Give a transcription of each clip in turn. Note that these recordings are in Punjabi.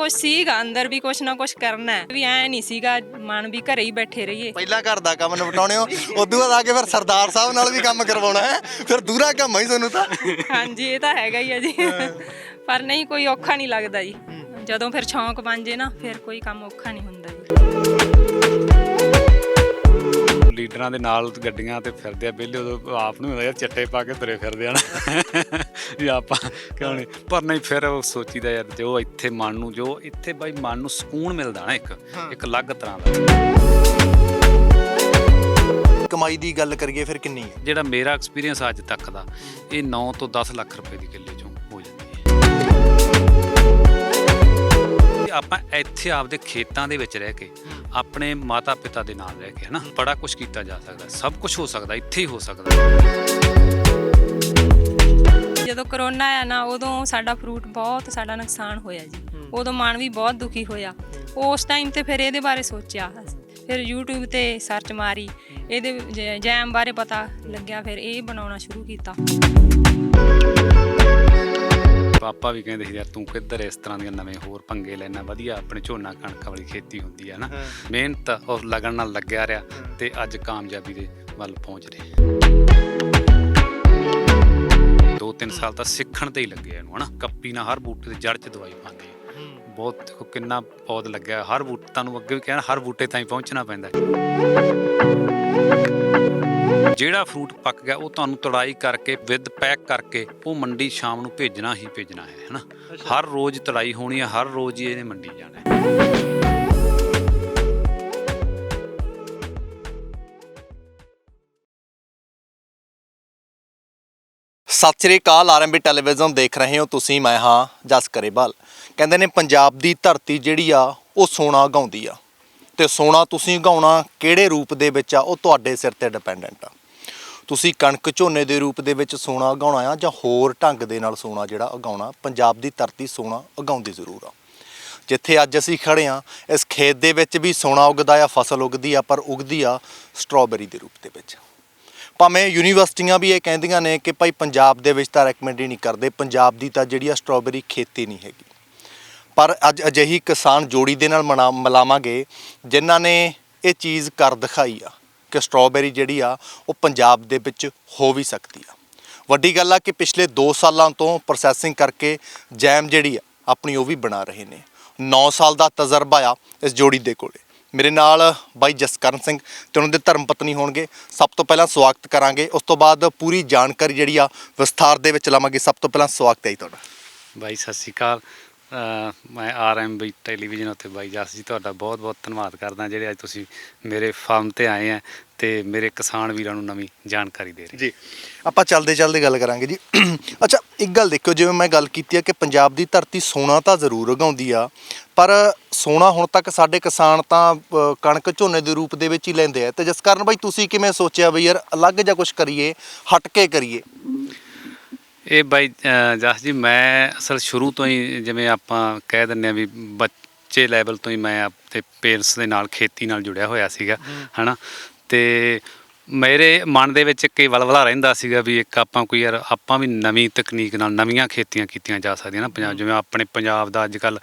ਕੁਛ ਸੀਗਾ ਅੰਦਰ ਵੀ, ਕੁਛ ਨਾ ਕੁਛ ਕਰਨਾ ਹੈ ਵੀ, ਐ ਨਹੀਂ ਸੀਗਾ ਮਨ ਵੀ ਘਰੇ ਹੀ ਬੈਠੇ ਰਹੀਏ। ਪਹਿਲਾਂ ਘਰ ਦਾ ਕੰਮ ਨਿਪਟਾਉਣੇ ਹੋ, ਉਦੋਂ ਬਾਅਦ ਆ ਕੇ ਫਿਰ ਸਰਦਾਰ ਸਾਹਿਬ ਨਾਲ ਵੀ ਕੰਮ ਕਰਵਾਉਣਾ ਹੈ, ਫਿਰ ਦੂਰਾ ਕੰਮ ਹੈ ਤੁਹਾਨੂੰ ਤਾਂ। ਹਾਂਜੀ ਇਹ ਤਾਂ ਹੈਗਾ ਹੀ ਆ ਜੀ, ਪਰ ਨਹੀਂ ਕੋਈ ਔਖਾ ਨਹੀਂ ਲੱਗਦਾ ਜੀ, ਜਦੋਂ ਫਿਰ ਸ਼ੌਂਕ ਬਣ ਜੇ ਨਾ ਫਿਰ ਕੋਈ ਕੰਮ ਔਖਾ ਨਹੀਂ ਹੁੰਦਾ ਜੀ। ਲੀਡਰਾਂ ਦੇ ਨਾਲ ਗੱਡੀਆਂ ਤੇ ਫਿਰਦੇ ਆ ਵਿਹਲੇ, ਉਦੋਂ ਆਪ ਨੂੰ ਹੁੰਦਾ ਯਾਰ ਚੱਟੇ ਪਾ ਕੇ ਤੁਰੇ ਫਿਰਦੇ ਆ ਨਾ ਵੀ ਆਪਾਂ ਕਿਉਂ ਨਹੀਂ, ਪਰ ਨਹੀਂ ਫਿਰ ਉਹ ਸੋਚੀਦਾ ਯਾਰ ਜੋ ਇੱਥੇ ਮਨ ਨੂੰ, ਜੋ ਇੱਥੇ ਬਾਈ ਮਨ ਨੂੰ ਸਕੂਨ ਮਿਲਦਾ ਨਾ ਇੱਕ ਅਲੱਗ ਤਰ੍ਹਾਂ ਦਾ। ਕਮਾਈ ਦੀ ਗੱਲ ਕਰੀਏ ਫਿਰ ਕਿੰਨੀ ਹੈ? ਜਿਹੜਾ ਮੇਰਾ ਐਕਸਪੀਰੀਅੰਸ ਅੱਜ ਤੱਕ ਦਾ, ਇਹ 9 ਤੋਂ 10 ਲੱਖ ਰੁਪਏ ਦੀ ਕਿੱਲੇ ਚੋਂ ਹੋ ਜਾਂਦੀ ਹੈ। ਆਪਾਂ ਇੱਥੇ ਆਪਦੇ ਖੇਤਾਂ ਦੇ ਵਿੱਚ ਰਹਿ ਕੇ, ਆਪਣੇ ਮਾਤਾ ਪਿਤਾ ਦੇ ਨਾਲ ਰਹਿ ਕੇ, ਹੈ ਨਾ, ਬੜਾ ਕੁਝ ਕੀਤਾ ਜਾ ਸਕਦਾ, ਸਭ ਕੁਝ ਹੋ ਸਕਦਾ, ਇੱਥੇ ਹੀ ਹੋ ਸਕਦਾ। ਜਦੋਂ ਕਰੋਨਾ ਆਇਆ ਨਾ, ਉਦੋਂ ਸਾਡਾ ਫਰੂਟ ਬਹੁਤ ਸਾਡਾ ਨੁਕਸਾਨ ਹੋਇਆ ਜੀ, ਉਦੋਂ ਮਨ ਵੀ ਬਹੁਤ ਦੁਖੀ ਹੋਇਆ। ਉਸ ਟਾਈਮ ਤੇ ਫਿਰ ਇਹਦੇ ਬਾਰੇ ਸੋਚਿਆ, ਫਿਰ YouTube ਤੇ ਸਰਚ ਮਾਰੀ, ਇਹਦੇ ਜੈਮ ਬਾਰੇ ਪਤਾ ਲੱਗਿਆ, ਫਿਰ ਇਹ ਬਣਾਉਣਾ ਸ਼ੁਰੂ ਕੀਤਾ। ਪਾਪਾ ਵੀ ਕਹਿੰਦੇ ਸੀ ਯਾਰ ਤੂੰ ਕਿੱਧਰ ਇਸ ਤਰ੍ਹਾਂ ਦੀਆਂ ਨਵੇਂ ਹੋਰ ਪੰਗੇ ਲੈਣਾ, ਵਧੀਆ ਆਪਣੇ ਝੋਨਾ ਕਣਕ ਵਾਲੀ ਖੇਤੀ ਹੁੰਦੀ ਹੈ ਨਾ। ਮਿਹਨਤ ਔਰ ਲਗਨ ਨਾਲ ਲੱਗਿਆ ਰਿਹਾ ਤੇ ਅੱਜ ਕਾਮਯਾਬੀ ਦੇ ਵੱਲ ਪਹੁੰਚ ਰਹੇ। 2-3 ਸਾਲ ਤਾਂ ਸਿੱਖਣ ਤੇ ਹੀ ਲੱਗੇ ਇਹਨੂੰ, ਹਨਾ। ਕੱਪੀ ਨਾਲ ਹਰ ਬੂਟੇ ਦੀ ਜੜ੍ਹ 'ਚ ਦਵਾਈ ਪਾਉਂਦੇ, ਬਹੁਤ ਦੇਖੋ ਕਿੰਨਾ ਪੌਦ ਲੱਗਿਆ, ਹਰ ਬੂਟੇ ਤੁਹਾਨੂੰ ਅੱਗੇ ਵੀ ਕਹਿਣਾ ਹਰ ਬੂਟੇ ਤਾਈਂ ਪਹੁੰਚਣਾ ਪੈਂਦਾ। ਜਿਹੜਾ ਫਰੂਟ ਪੱਕ ਗਿਆ ਉਹ ਤੁਹਾਨੂੰ ਤੜਾਈ ਕਰਕੇ ਵਿਦ ਪੈਕ ਕਰਕੇ ਉਹ ਮੰਡੀ ਸ਼ਾਮ ਨੂੰ ਭੇਜਣਾ ਹੀ ਭੇਜਣਾ ਹੈ, ਹਨਾ। ਹਰ ਰੋਜ਼ ਤੜਾਈ ਹੋਣੀ ਹੈ, ਹਰ ਰੋਜ਼ ਹੀ ਇਹਨੇ ਮੰਡੀ ਜਾਣਾ ਹੈ। ਸਤਿ ਸ਼੍ਰੀ ਅਕਾਲ, ਆਰਐਮਬੀ ਟੈਲੀਵਿਜ਼ਨ ਦੇਖ ਰਹੇ ਹੋ ਤੁਸੀਂ, ਮੈਂ ਹਾਂ ਜਸ ਕਰੇਵਾਲ। ਕਹਿੰਦੇ ਨੇ ਪੰਜਾਬ ਦੀ ਧਰਤੀ ਜਿਹੜੀ ਆ ਉਹ ਸੋਨਾ ਉਗਾਉਂਦੀ ਆ, ਤੇ ਸੋਨਾ ਤੁਸੀਂ ਉਗਾਉਣਾ ਕਿਹੜੇ ਰੂਪ ਦੇ ਵਿੱਚ ਆ ਉਹ ਤੁਹਾਡੇ ਸਿਰ ਤੇ ਡਿਪੈਂਡੈਂਟ ਆ। ਤੁਸੀਂ ਕਣਕ ਝੋਨੇ ਦੇ ਰੂਪ ਦੇ ਵਿੱਚ ਸੋਨਾ ਉਗਾਉਣਾ ਆ ਜਾਂ ਹੋਰ ਢੰਗ ਦੇ ਨਾਲ ਸੋਨਾ ਜਿਹੜਾ ਉਗਾਉਣਾ, ਪੰਜਾਬ ਦੀ ਧਰਤੀ ਸੋਨਾ ਉਗਾਉਂਦੀ ਜ਼ਰੂਰ ਆ। ਜਿੱਥੇ ਅੱਜ ਅਸੀਂ ਖੜੇ ਆ, ਇਸ ਖੇਤ ਦੇ ਵਿੱਚ ਵੀ ਸੋਨਾ ਉਗਦਾ ਆ, ਫਸਲ ਉਗਦੀ ਆ, ਪਰ ਉਗਦੀ ਆ ਸਟ੍ਰਾਬੇਰੀ ਦੇ ਰੂਪ ਦੇ ਵਿੱਚ। ਭਾਵੇਂ ਯੂਨੀਵਰਸਿਟੀਆਂ ਵੀ ਇਹ ਕਹਿੰਦੀਆਂ ਨੇ ਕਿ ਭਾਈ ਪੰਜਾਬ ਦੇ ਵਿੱਚ ਤਾਂ ਰეკਮੈਂਡ ਹੀ ਨਹੀਂ ਕਰਦੇ, ਪੰਜਾਬ ਦੀ ਤਾਂ ਜਿਹੜੀ ਆ ਸਟ੍ਰਾਬੇਰੀ ਖੇਤੀ ਨਹੀਂ ਹੈਗੀ। ਪਰ ਅੱਜ ਅਜਿਹੀ ਕਿਸਾਨ ਜੋੜੀ ਦੇ ਨਾਲ ਮਿਲਾਵਾਂਗੇ ਜਿਨ੍ਹਾਂ ਨੇ ਇਹ ਚੀਜ਼ ਕਰ ਦਿਖਾਈ ਆ ਕਿ ਸਟ੍ਰਾਬੇਰੀ ਜਿਹੜੀ ਆ ਉਹ ਪੰਜਾਬ ਦੇ ਵਿੱਚ ਹੋ ਵੀ ਸਕਦੀ ਆ। ਵੱਡੀ ਗੱਲ ਆ ਕਿ ਪਿਛਲੇ 2 ਸਾਲਾਂ ਤੋਂ ਪ੍ਰੋਸੈਸਿੰਗ ਕਰਕੇ ਜੈਮ ਜਿਹੜੀ ਆ ਆਪਣੀ ਉਹ ਵੀ ਬਣਾ ਰਹੇ ਨੇ। 9 ਸਾਲ ਦਾ ਤਜਰਬਾ ਆ ਇਸ ਜੋੜੀ ਦੇ ਕੋਲੇ। ਮੇਰੇ ਨਾਲ ਬਾਈ ਜਸਕਰਨ ਸਿੰਘ ਤੇ ਉਹਨਾਂ ਦੇ ਧਰਮ ਪਤਨੀ ਹੋਣਗੇ। ਸਭ ਤੋਂ ਪਹਿਲਾਂ ਸਵਾਗਤ ਕਰਾਂਗੇ, ਉਸ ਤੋਂ ਬਾਅਦ ਪੂਰੀ ਜਾਣਕਾਰੀ ਜਿਹੜੀ ਆ ਵਿਸਥਾਰ ਦੇ ਵਿੱਚ ਲਵਾਂਗੇ। ਸਭ ਤੋਂ ਪਹਿਲਾਂ ਸਵਾਗਤ ਹੈ ਜੀ ਤੁਹਾਡਾ। ਬਾਈ ਸਤਿ ਸ਼੍ਰੀ ਅਕਾਲ। ਮੈਂ ਆਰਐਮਬੀ ਟੈਲੀਵਿਜ਼ਨ ਉੱਤੇ ਬਾਈ ਜਸ ਜੀ ਤੁਹਾਡਾ ਬਹੁਤ ਬਹੁਤ ਧੰਨਵਾਦ ਕਰਦਾ, ਜਿਹੜੇ ਅੱਜ ਤੁਸੀਂ ਮੇਰੇ ਫਾਰਮ ਤੇ ਆਏ ਆ ਤੇ ਮੇਰੇ ਕਿਸਾਨ ਵੀਰਾਂ ਨੂੰ ਨਵੀਂ ਜਾਣਕਾਰੀ ਦੇ ਰਹੇ ਜੀ। ਆਪਾਂ ਚੱਲਦੇ ਗੱਲ ਕਰਾਂਗੇ ਜੀ। ਅੱਛਾ, ਇੱਕ ਗੱਲ ਦੇਖਿਓ, ਜਿਵੇਂ ਮੈਂ ਗੱਲ ਕੀਤੀ ਆ ਕਿ ਪੰਜਾਬ ਦੀ ਧਰਤੀ ਸੋਨਾ ਤਾਂ ਜ਼ਰੂਰ ਉਗਾਉਂਦੀ ਆ, ਪਰ ਸੋਨਾ ਹੁਣ ਤੱਕ ਸਾਡੇ ਕਿਸਾਨ ਤਾਂ ਕਣਕ ਝੋਨੇ ਦੇ ਰੂਪ ਦੇ ਵਿੱਚ ਹੀ ਲੈਂਦੇ ਆ। ਤੇ ਜਿਸ ਕਾਰਨ ਬਾਈ ਤੁਸੀਂ ਕਿਵੇਂ ਸੋਚਿਆ ਵੀ ਯਾਰ ਅਲੱਗ ਜਿਹਾ ਕੁਝ ਕਰੀਏ, ਹਟ ਕੇ ਕਰੀਏ? ਇਹ ਬਾਈ ਜਸ ਜੀ, ਮੈਂ ਅਸਲ ਸ਼ੁਰੂ ਤੋਂ ਹੀ ਜਿਵੇਂ ਆਪਾਂ ਕਹਿ ਦਿੰਦੇ ਹਾਂ ਵੀ ਬੱਚੇ ਲੈਵਲ ਤੋਂ ਹੀ ਮੈਂ ਆਪਣੇ ਪੇਰੈਂਟਸ ਦੇ ਨਾਲ ਖੇਤੀ ਨਾਲ ਜੁੜਿਆ ਹੋਇਆ ਸੀਗਾ, ਹੈ ਨਾ। ਅਤੇ ਮੇਰੇ ਮਨ ਦੇ ਵਿੱਚ ਇੱਕ ਵਲਵਲਾ ਰਹਿੰਦਾ ਸੀਗਾ ਵੀ ਇੱਕ ਆਪਾਂ ਕੋਈ ਯਾਰ ਆਪਾਂ ਵੀ ਨਵੀਂ ਤਕਨੀਕ ਨਾਲ ਨਵੀਆਂ ਖੇਤੀਆਂ ਕੀਤੀਆਂ ਜਾ ਸਕਦੀਆਂ ਨਾ ਪੰਜਾਬ, ਜਿਵੇਂ ਆਪਣੇ ਪੰਜਾਬ ਦਾ ਅੱਜ ਕੱਲ੍ਹ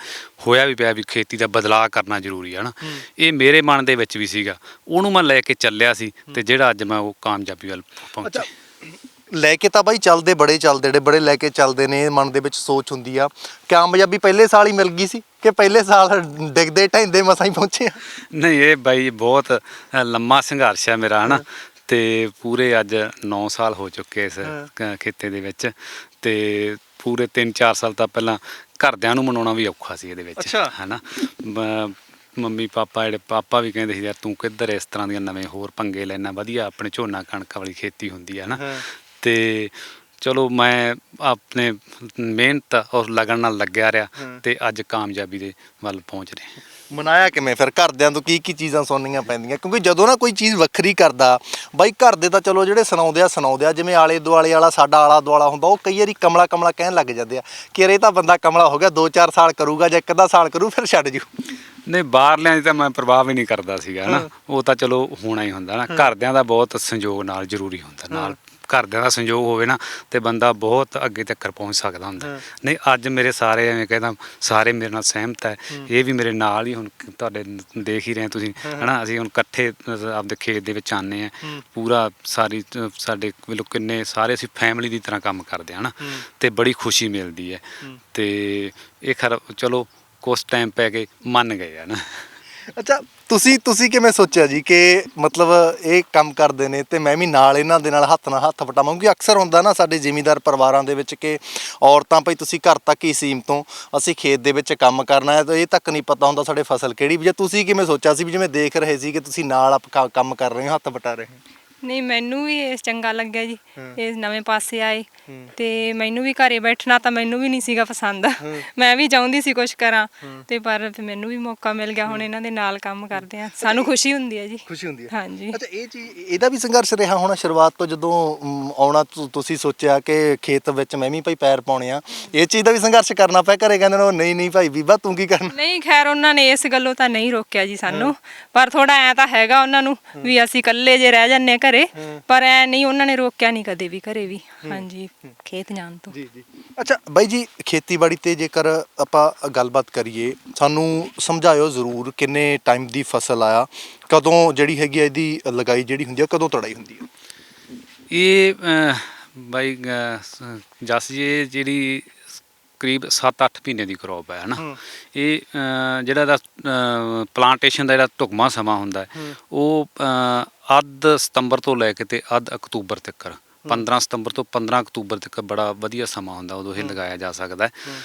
ਹੋਇਆ ਵੀ ਪਿਆ ਵੀ ਖੇਤੀ ਦਾ ਬਦਲਾਅ ਕਰਨਾ ਜ਼ਰੂਰੀ ਹੈ ਨਾ। ਇਹ ਮੇਰੇ ਮਨ ਦੇ ਵਿੱਚ ਵੀ ਸੀਗਾ, ਉਹਨੂੰ ਮੈਂ ਲੈ ਕੇ ਚੱਲਿਆ ਸੀ ਅਤੇ ਜਿਹੜਾ ਅੱਜ ਮੈਂ ਉਹ ਕਾਮਯਾਬੀ ਵੱਲ ਪਹੁੰਚਿਆ। ਲੈ ਕੇ ਤਾਂ ਬਾਈ ਚੱਲਦੇ ਬੜੇ ਲੈ ਕੇ ਚੱਲਦੇ ਨੇ, ਮਨ ਦੇ ਵਿੱਚ ਸੋਚ ਹੁੰਦੀ ਆ। ਕਾਮਯਾਬੀ ਪਹਿਲੇ ਸਾਲ ਹੀ ਮਿਲ ਗਈ ਸੀ ਕਿ ਪਹਿਲੇ ਸਾਲ ਡਿੱਗਦੇ ਢਹਿੰਦੇ ਮਸਾਂ ਹੀ ਪਹੁੰਚੇ ਆ? ਨਹੀਂ, ਇਹ ਬਾਈ ਬਹੁਤ ਲੰਮਾ ਸੰਘਰਸ਼ ਹੈ ਮੇਰਾ, ਹੈ ਨਾ। ਅਤੇ ਪੂਰੇ ਅੱਜ 9 ਸਾਲ ਹੋ ਚੁੱਕੇ ਇਸ ਖੇਤੇ ਦੇ ਵਿੱਚ, ਅਤੇ ਪੂਰੇ 3-4 ਸਾਲ ਤਾਂ ਪਹਿਲਾਂ ਘਰਦਿਆਂ ਨੂੰ ਮਨਾਉਣਾ ਵੀ ਔਖਾ ਸੀ ਇਹਦੇ ਵਿੱਚ, ਹੈ ਨਾ। ਮੰਮੀ ਪਾਪਾ ਜਿਹੜੇ ਪਾਪਾ ਵੀ ਕਹਿੰਦੇ ਸੀ ਯਾਰ ਤੂੰ ਕਿੱਧਰ ਇਸ ਤਰ੍ਹਾਂ ਦੀਆਂ ਨਵੇਂ ਹੋਰ ਪੰਗੇ ਲੈਣਾ, ਵਧੀਆ ਆਪਣੇ ਝੋਨਾ ਕਣਕ ਵਾਲੀ ਖੇਤੀ ਹੁੰਦੀ ਹੈ ਨਾ। ਅਤੇ ਚਲੋ ਮੈਂ ਆਪਣੇ ਮਿਹਨਤ ਔਰ ਲਗਨ ਨਾਲ ਲੱਗਿਆ ਰਿਹਾ ਅਤੇ ਅੱਜ ਕਾਮਯਾਬੀ ਦੇ ਵੱਲ ਪਹੁੰਚ ਰਹੇ। ਮਨਾਇਆ ਕਿਵੇਂ ਫਿਰ? ਘਰਦਿਆਂ ਤੋਂ ਕੀ ਚੀਜ਼ਾਂ ਸੁਣਨੀਆਂ ਪੈਂਦੀਆਂ? ਕਿਉਂਕਿ ਜਦੋਂ ਨਾ ਕੋਈ ਚੀਜ਼ ਵੱਖਰੀ ਕਰਦਾ ਬਾਈ, ਘਰ ਦੇ ਤਾਂ ਚਲੋ ਜਿਹੜੇ ਸੁਣਾਉਂਦੇ ਆ, ਜਿਵੇਂ ਆਲੇ ਦੁਆਲੇ ਵਾਲਾ ਸਾਡਾ ਆਲਾ ਦੁਆਲਾ ਹੁੰਦਾ, ਉਹ ਕਈ ਵਾਰੀ ਕਮਲਾ ਕਹਿਣ ਲੱਗ ਜਾਂਦੇ ਆ ਕਿ ਇਹ ਤਾਂ ਬੰਦਾ ਕਮਲਾ ਹੋ ਗਿਆ, 2-4 ਸਾਲ ਕਰੂਗਾ ਜਾਂ 1 ਅੱਧਾ ਸਾਲ ਕਰੂ ਫਿਰ ਛੱਡ ਜੂ। ਨਹੀਂ, ਬਾਹਰਲਿਆਂ ਦੀ ਤਾਂ ਮੈਂ ਪ੍ਰਭਾਵ ਹੀ ਨਹੀਂ ਕਰਦਾ ਸੀਗਾ ਨਾ, ਉਹ ਤਾਂ ਚਲੋ ਹੋਣਾ ਹੀ ਹੁੰਦਾ ਨਾ। ਘਰਦਿਆਂ ਦਾ ਬਹੁਤ ਸੰਯੋਗ ਨਾਲ ਜ਼ਰੂਰੀ ਹੁੰਦਾ, ਨਾਲ ਘਰਦਿਆਂ ਦਾ ਸੰਯੋਗ ਹੋਵੇ ਨਾ ਤੇ ਬੰਦਾ ਬਹੁਤ ਅੱਗੇ ਤੱਕ ਪਹੁੰਚ ਸਕਦਾ ਹੁੰਦਾ। ਨਹੀਂ ਅੱਜ ਮੇਰੇ ਸਾਰੇ ਐਵੇਂ ਕਹਿੰਦਾ ਸਾਰੇ ਮੇਰੇ ਨਾਲ ਸਹਿਮਤ ਹੈ, ਇਹ ਵੀ ਮੇਰੇ ਨਾਲ ਹੀ ਹੁਣ ਤੁਹਾਡੇ ਦੇਖ ਹੀ ਰਹੇ ਤੁਸੀਂ ਹਨਾ, ਅਸੀਂ ਹੁਣ ਇਕੱਠੇ ਆਪਦੇ ਖੇਤ ਦੇ ਵਿੱਚ ਆਉਂਦੇ ਹਾਂ, ਪੂਰਾ ਸਾਰੀ ਸਾਡੇ ਵੱਲੋਂ ਕਿੰਨੇ ਸਾਰੇ ਅਸੀਂ ਫੈਮਿਲੀ ਦੀ ਤਰ੍ਹਾਂ ਕੰਮ ਕਰਦੇ ਹਾਂ ਹਨਾ, ਤੇ ਬੜੀ ਖੁਸ਼ੀ ਮਿਲਦੀ ਹੈ। ਤੇ ਇਹ ਚਲੋ ਕੁਛ ਟਾਈਮ ਪੈ ਕੇ ਮੰਨ ਗਏ ਆ ਨਾ। ਅੱਛਾ, ਤੁਸੀਂ ਕਿਵੇਂ ਸੋਚਿਆ ਜੀ ਕਿ ਮਤਲਬ ਇਹ ਕੰਮ ਕਰਦੇ ਨੇ ਤੇ ਮੈਂ ਵੀ ਨਾਲ ਇਹਨਾਂ ਦੇ ਨਾਲ ਹੱਥ ਵਟਾਵਾਂ? ਕਿਉਂਕਿ ਅਕਸਰ ਹੁੰਦਾ ਨਾ ਸਾਡੇ ਜ਼ਿਮੀਂਦਾਰ ਪਰਿਵਾਰਾਂ ਦੇ ਵਿੱਚ ਕਿ ਔਰਤਾਂ ਭਈ ਤੁਸੀਂ ਘਰ ਤੱਕ ਹੀ ਸੀਮਤ ਹੋ, ਅਸੀਂ ਖੇਤ ਦੇ ਵਿੱਚ ਕੰਮ ਕਰਨਾ ਹੈ ਤਾਂ ਇਹ ਤੱਕ ਨਹੀਂ ਪਤਾ ਹੁੰਦਾ ਸਾਡੇ ਫਸਲ ਕਿਹੜੀ ਵੀ। ਤੁਸੀਂ ਕਿਵੇਂ ਸੋਚਿਆ ਸੀ ਵੀ ਜਿਵੇਂ ਦੇਖ ਰਹੇ ਸੀ ਕਿ ਤੁਸੀਂ ਨਾਲ ਕੰਮ ਕਰ ਰਹੇ ਹੋ, ਹੱਥ ਵਟਾ ਰਹੇ ਹੋ? ਨਹੀਂ, ਮੈਨੂੰ ਵੀ ਇਹ ਚੰਗਾ ਲੱਗਿਆ ਜੀ, ਇਹ ਨਵੇਂ ਪਾਸੇ ਆਏ ਤੇ ਮੈਨੂੰ ਵੀ ਘਰੇ ਬੈਠਣਾ ਤਾਂ ਮੈਨੂੰ ਵੀ ਨਹੀਂ ਸੀਗਾ ਪਸੰਦ। ਮੈਂ ਵੀ ਚਾਹੁੰਦੀ ਸੀ ਕੁਝ ਕਰਾਂ ਤੇ ਪਰ ਮੈਨੂੰ ਵੀ ਮੌਕਾ ਮਿਲ ਗਿਆ। ਹੁਣ ਇਹਨਾਂ ਦੇ ਨਾਲ ਕੰਮ ਕਰਦੇ ਆ, ਸਾਨੂੰ ਖੁਸ਼ੀ ਹੁੰਦੀ ਹੈ ਜੀ। ਖੁਸ਼ੀ ਹੁੰਦੀ ਹੈ, ਹਾਂਜੀ। ਅੱਛਾ, ਇਹ ਚੀਜ਼ ਇਹਦਾ ਵੀ ਸੰਘਰਸ਼ ਰਿਹਾ ਹੋਣਾ ਸ਼ੁਰੂਆਤ ਤੋਂ ਜਦੋਂ ਆਉਣਾ ਤੁਸੀਂ ਸੋਚਿਆ ਕਿ ਖੇਤ ਵਿੱਚ ਮੈਂ ਵੀ ਭਾਈ ਪੈਰ ਪਾਉਣੇ ਆ, ਇਹ ਚੀਜ਼ ਦਾ ਵੀ ਸੰਘਰਸ਼ ਕਰਨਾ ਪਿਆ? ਘਰੇ ਕਹਿੰਦੇ ਨੇ ਨਹੀਂ ਭਾਈ ਬੀਬਾ ਤੂੰ ਕੀ ਕਰਨਾ? ਨਹੀਂ, ਖੈਰ ਉਹਨਾਂ ਨੇ ਇਸ ਗੱਲੋਂ ਤਾਂ ਨਹੀਂ ਰੋਕਿਆ ਜੀ ਸਾਨੂੰ, ਪਰ ਥੋੜਾ ਐ ਤਾਂ ਹੈਗਾ ਉਹਨਾਂ ਨੂੰ ਵੀ ਅਸੀਂ ਇਕੱਲੇ ਜੇ ਰਹਿ ਜਾਂਦੇ ਘਰੇ, ਪਰ ਐ ਨਹੀਂ, ਉਹਨਾਂ ਨੇ ਰੋਕਿਆ ਨਹੀਂ ਕਦੇ ਵੀ ਘਰੇ ਵੀ। ਹਾਂਜੀ, ਖੇਤ ਜਾਣ ਤੋਂ। ਜੀ। ਅੱਛਾ ਬਾਈ ਜੀ, ਖੇਤੀਬਾੜੀ ਤੇ ਜੇਕਰ ਆਪਾਂ ਗੱਲਬਾਤ ਕਰੀਏ, ਸਾਨੂੰ ਸਮਝਾਇਓ ਜ਼ਰੂਰ ਕਿੰਨੇ ਟਾਈਮ ਦੀ ਫਸਲ ਆ, ਕਦੋਂ ਜਿਹੜੀ ਹੈਗੀ ਆ ਇਹਦੀ ਲਗਾਈ ਜਿਹੜੀ ਹੁੰਦੀ ਆ, ਕਦੋਂ ਤੜਾਈ ਹੁੰਦੀ ਆ? ਇਹ ਬਾਈ ਜਸ ਜੀ, ਇਹ ਜਿਹੜੀ ਕਰੀਬ 7-8 ਮਹੀਨੇ ਦੀ ਕਰੋਪ ਹੈ ਹਨਾ। ਇਹ ਜਿਹੜਾ ਇਹਦਾ ਪਲਾਂਟੇਸ਼ਨ ਦਾ ਜਿਹੜਾ ਢੁਕਵਾਂ ਸਮਾਂ ਹੁੰਦਾ ਉਹ ਅੱਧ ਸਤੰਬਰ ਤੋਂ ਲੈ ਕੇ ਤੇ ਅੱਧ ਅਕਤੂਬਰ ਤੱਕ, 15 ਸਤੰਬਰ ਤੋਂ 15 ਅਕਤੂਬਰ ਤੱਕ ਬੜਾ ਵਧੀਆ ਸਮਾਂ ਹੁੰਦਾ, ਉਦੋਂ ਇਹ ਲਗਾਇਆ ਜਾ ਸਕਦਾ।